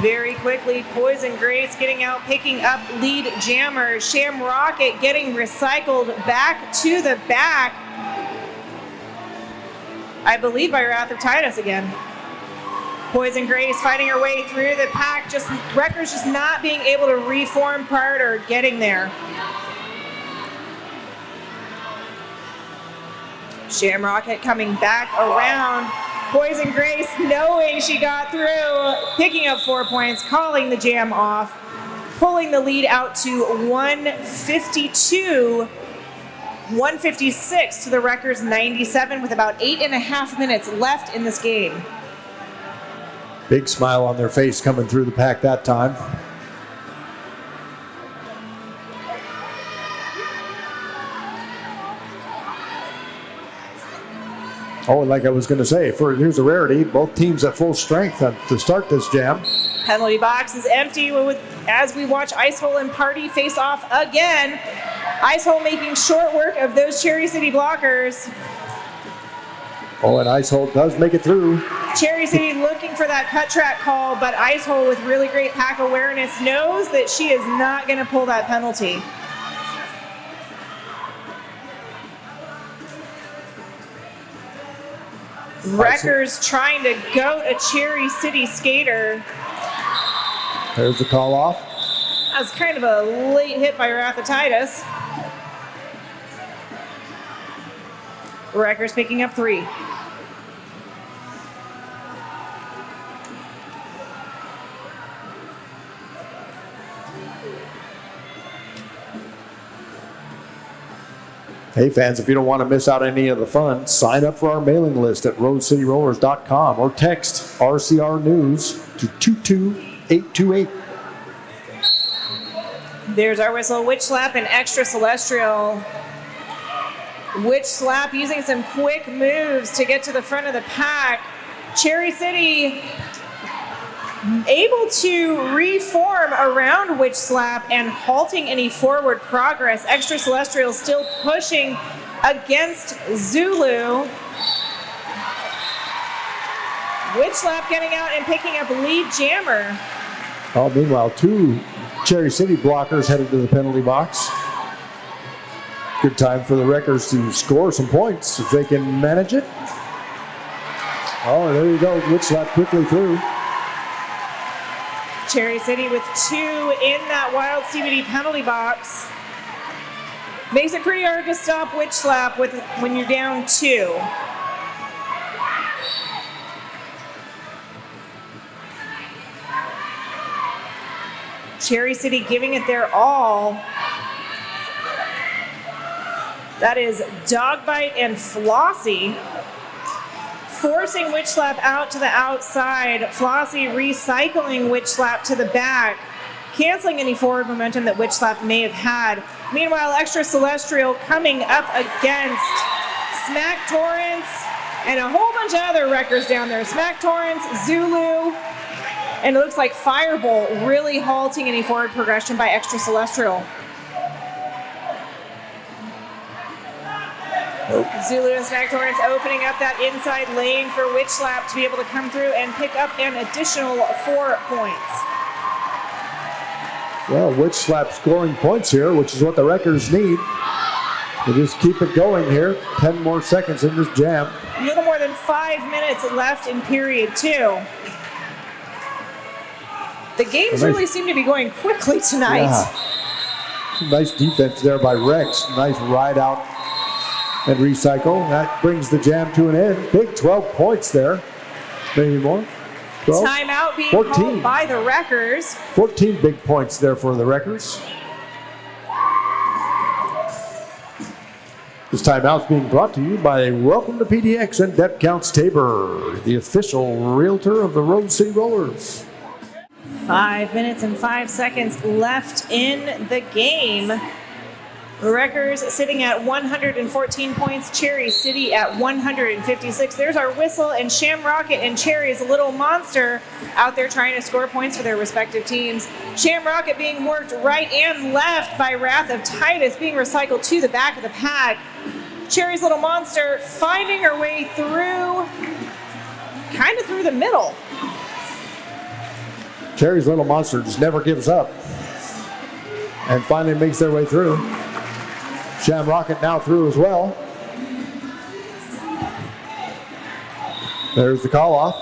Very quickly, Poison Grace getting out, picking up lead jammer. Sham Rocket getting recycled back to the back. I believe by Wrath of Titus again. Poison Grace fighting her way through the pack. Wreckers just not being able to reform prior to getting there. Shamrocket coming back around. Poison Grace knowing she got through, picking up 4 points, calling the jam off, pulling the lead out to 152, 156 to the Wreckers 97 with about 8.5 minutes left in this game. Big smile on their face coming through the pack that time. Oh, and like I was going to say, here's a rarity. Both teams at full strength to start this jam. Penalty box is empty as we watch Icehole and Party face off again. Icehole making short work of those Cherry City blockers. Oh, and Icehole does make it through. Cherry City looking for that cut track call, but Icehole with really great pack awareness knows that she is not going to pull that penalty. Wreckers trying to goat a Cherry City skater. There's the call off. That was kind of a late hit by Wrath of Titus. Wreckers picking up 3. Hey fans, if you don't want to miss out any of the fun, sign up for our mailing list at roadcityrollers.com or text RCR News to 22828. There's our whistle. Witch Slap and Extra Celestial. Witch Slap using some quick moves to get to the front of the pack. Cherry City able to reform around Witch Slap and halting any forward progress. Extra Celestial still pushing against Zulu. Witch Slap getting out and picking up lead jammer. Oh, meanwhile, 2 Cherry City blockers headed to the penalty box. Good time for the Wreckers to score some points if they can manage it. Oh, there you go. Witch slap quickly through. Cherry City with 2 in that wild CBD penalty box. Makes it pretty hard to stop witch slap when you're down 2. Cherry City giving it their all. That is Dogbite and Flossie. Forcing Witch Slap out to the outside. Flossie recycling Witch Slap to the back, canceling any forward momentum that Witch Slap may have had. Meanwhile, Extra Celestial coming up against Smack Torrance and a whole bunch of other wreckers down there. Smack Torrance, Zulu, and it looks like Firebolt really halting any forward progression by Extra Celestial. Zulu and Smack Torrance opening up that inside lane for Witch Slap to be able to come through and pick up an additional 4 points. Well, Witch Slap scoring points here, which is what the Wreckers need. They just keep it going here. 10 more seconds in this jam. A little more than 5 minutes left in period 2. The games really seem to be going quickly tonight. Yeah. Nice defense there by Rex. Nice ride out and recycle. That brings the jam to an end. Big 12 points there. Maybe more. 12, Timeout being 14. called by the Wreckers. 14 big points there for the Wreckers. This timeout's being brought to you by Welcome to PDX and Depth Counts Tabor, the official realtor of the Rose City Rollers. 5 minutes and 5 seconds left in the game. Wreckers sitting at 114 points. Cherry City at 156. There's our whistle, and Shamrocket and Cherry's Little Monster out there trying to score points for their respective teams. Shamrocket being worked right and left by Wrath of Titus, being recycled to the back of the pack. Cherry's Little Monster finding her way through, kind of through the middle. Cherry's Little Monster just never gives up and finally makes their way through. Shamrocket now through as well. There's the call off.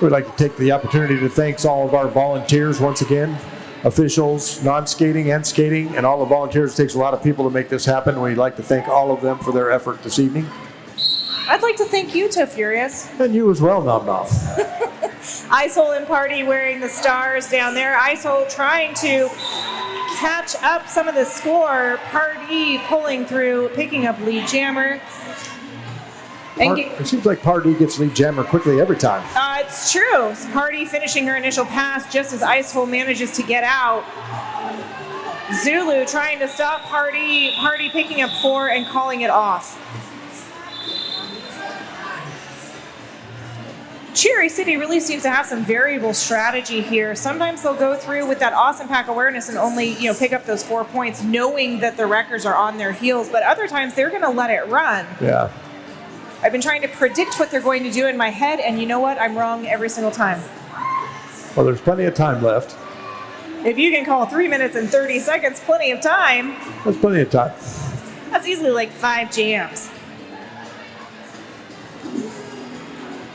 We'd like to take the opportunity to thank all of our volunteers once again, officials, non-skating and skating, and all the volunteers. It takes a lot of people to make this happen. We'd like to thank all of them for their effort this evening. I'd like to thank you, Toe Furious. And you as well, Nom Nom. Icehole and Party wearing the stars down there. Icehole trying to catch up some of the score. Party pulling through, picking up lead jammer. It seems like Party gets lead jammer quickly every time. It's true. Party finishing her initial pass just as Icehole manages to get out. Zulu trying to stop Party. Party picking up 4 and calling it off. Cherry City really seems to have some variable strategy here. Sometimes they'll go through with that awesome pack awareness and only, pick up those 4 points, knowing that the Wreckers are on their heels. But other times they're going to let it run. Yeah. I've been trying to predict what they're going to do in my head, and you know what? I'm wrong every single time. Well, there's plenty of time left. If you can call 3 minutes and 30 seconds plenty of time, That's plenty of time. that's easily like 5 jams.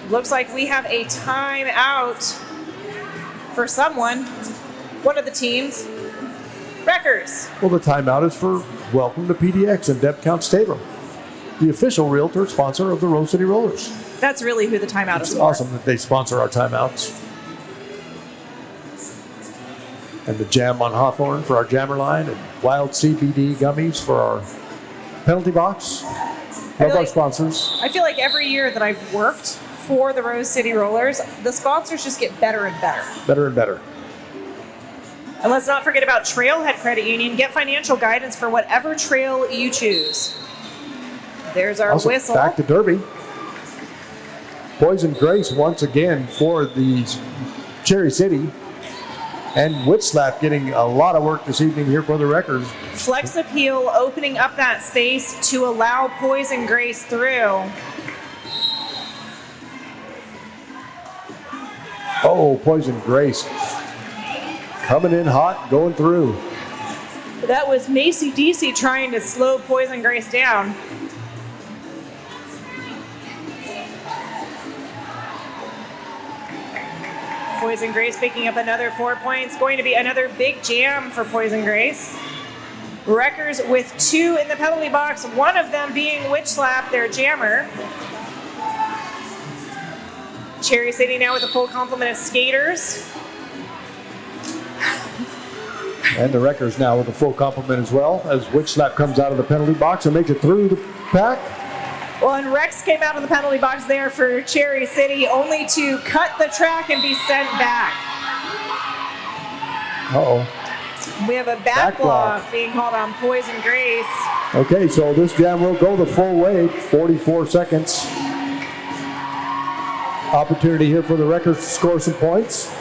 Looks like we have a timeout for someone, one of the teams. Wreckers. Well, the timeout is for Welcome to PDX and Depth Counts Tabor, the official realtor sponsor of the Rose City Rollers. That's really who the timeout is It's for. awesome that they sponsor our timeouts. And the Jam on Hawthorne for our jammer line, and Wild CBD gummies for our penalty box. Love our sponsors. I feel like every year that I've worked for the Rose City Rollers, the sponsors just get better and better. Better and better. And let's not forget about Trailhead Credit Union. Get financial guidance for whatever trail you choose. There's our Also, whistle. back to Derby. Poison Grace once again for the Cherry City. And Witch Slap getting a lot of work this evening here for the Wreckers. Flex Appeal opening up that space to allow Poison Grace through. Oh, Poison Grace coming in hot, going through. That was Macy DC trying to slow Poison Grace down. Poison Grace picking up another 4 points. Going to be another big jam for Poison Grace. Wreckers with 2 in the penalty box, one of them being Witch Slap, their jammer. Cherry City now with a full complement of skaters. And the Wreckers now with a full complement as well, as Witch Slap comes out of the penalty box and makes it through the pack. Well, and Rex came out of the penalty box there for Cherry City, only to cut the track and be sent back. Uh-oh. We have a back block being called on Poison Grace. Okay, so this jam will go the full way, 44 seconds. Opportunity here for the Wreckers to score some points.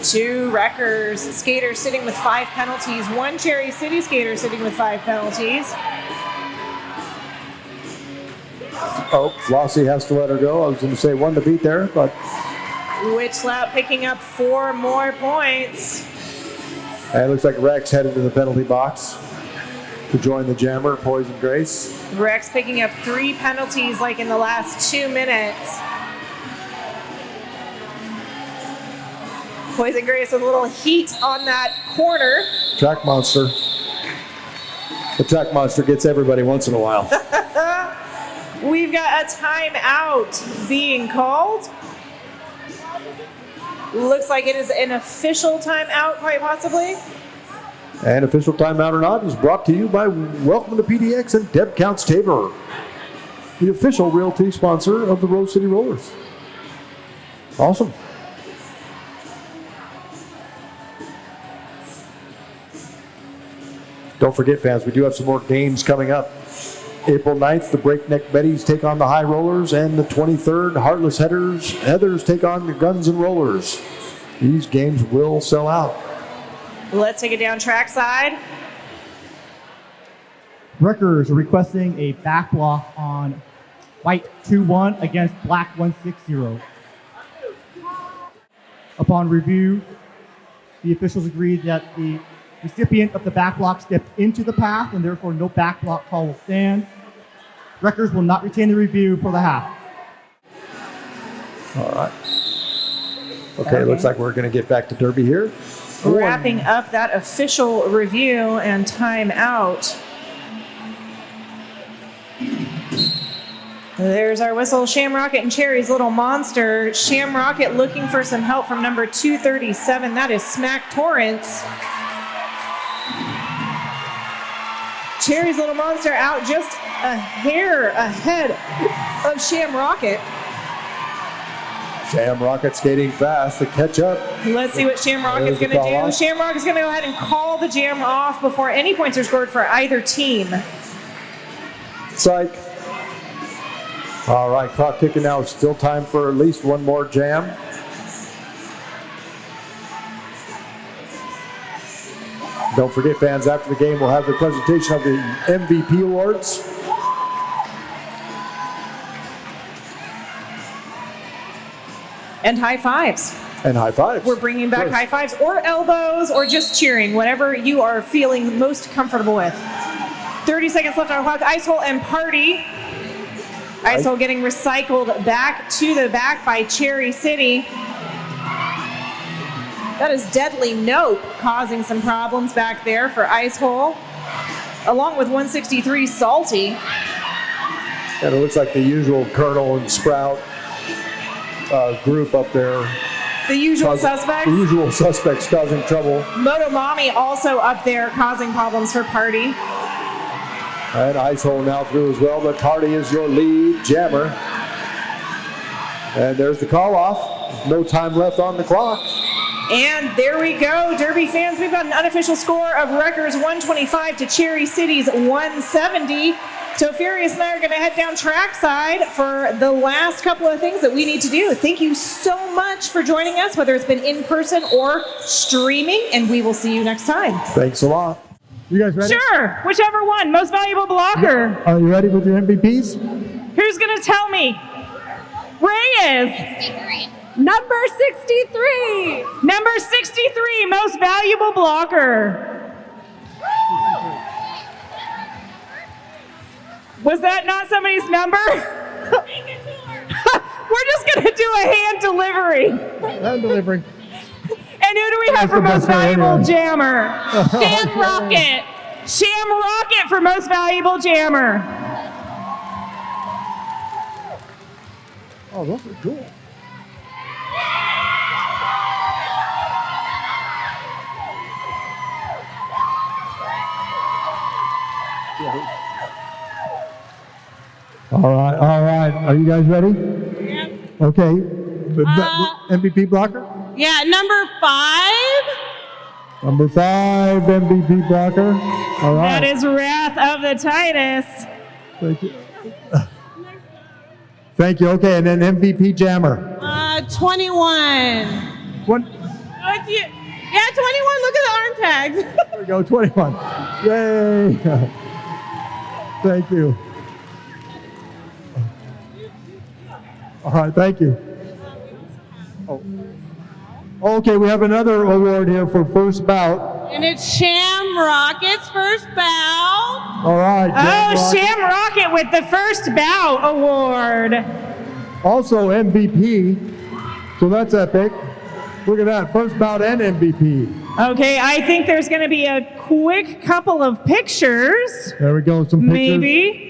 Two Wreckers skaters sitting with 5 penalties. One Cherry City skater sitting with 5 penalties. Oh, Flossie has to let her go. I was going to say 1 to beat there, but... Witch Slap picking up 4 more points. And it looks like Rex headed to the penalty box to join the jammer, Poison Grace. Rex picking up 3 penalties like in the last 2 minutes. Poison Grace with a little heat on that corner. Track Monster. The Track Monster gets everybody once in a while. We've got a timeout being called. Looks like it is an official timeout, quite possibly. And official timeout or not is brought to you by Welcome to PDX and Deb Counts Tabor, the official realty sponsor of the Rose City Rollers. Awesome. Don't forget, fans, we do have some more games coming up. April 9th, the Breakneck Betties take on the High Rollers, and the 23rd, Heartless Heathers take on the Guns and Rollers. These games will sell out. Let's take it down trackside. Wreckers are requesting a back block on White 2-1 against Black 160. Upon review, the officials agreed that the recipient of the back block stepped into the path, and therefore no back block call will stand. Wreckers will not retain the review for the half. All right. Okay, looks like we're going to get back to Derby here. Wrapping up that official review and timeout. There's our whistle, Shamrocket and Cherry's Little Monster. Shamrocket looking for some help from number 237. That is Smack Torrance. Cherry's Little Monster out just a hair ahead of Shamrocket. Shamrocket skating fast to catch up. Let's see what Shamrocket's going to do. Shamrock is going to go ahead and call the jam off before any points are scored for either team. Psych. All right, clock ticking now. Still time for at least one more jam. Don't forget, fans, after the game, we'll have the presentation of the MVP awards. And high fives. And high fives. We're bringing back high fives or elbows or just cheering, whatever you are feeling most comfortable with. 30 seconds left on the clock. Ice Hole and Party. Ice Hole getting recycled back to the back by Cherry City. That is Deadly Nope causing some problems back there for Ice Hole, along with 163 Salty. And it looks like the usual Colonel and Sprout group up there. The usual suspects? The usual suspects causing trouble. Motomami also up there causing problems for Party. And Ice Hole now through as well, but Party is your lead jammer. And there's the call off. No time left on the clock. And there we go, Derby fans. We've got an unofficial score of Wreckers 125 to Cherry City's 170. So Furious and I are going to head down trackside for the last couple of things that we need to do. Thank you so much for joining us, whether it's been in person or streaming, and we will see you next time. Thanks a lot. You guys ready? Sure, whichever one. Most valuable blocker. Are you ready with your MVPs? Who's going to tell me? Reyes. 63. Number 63. Number 63, most valuable blocker. Was that not somebody's number? We're just going to do a hand delivery. Hand delivery. And who do we have for most valuable jammer? Sham Rocket. Sham Rocket for most valuable jammer. Oh, those are cool. All right, all right. Are you guys ready? Yeah. Okay. MVP blocker? Yeah, number 5. Number 5, MVP blocker. All right. That is Wrath of the Titus. Thank you. Thank you. Okay, and then MVP jammer. 21. One. What's you? Yeah, 21. Look at the arm tags. There we go, 21. Yay. Thank you. All right, thank you. Oh. Okay, we have another award here for first bout. And it's Sham Rocket's first bout. All right. Oh, Rock. Sham Rocket with the first bout award. Also MVP. So that's epic. Look at that, first bout and MVP. Okay, I think there's going to be a quick couple of pictures. There we go, some pictures. Maybe.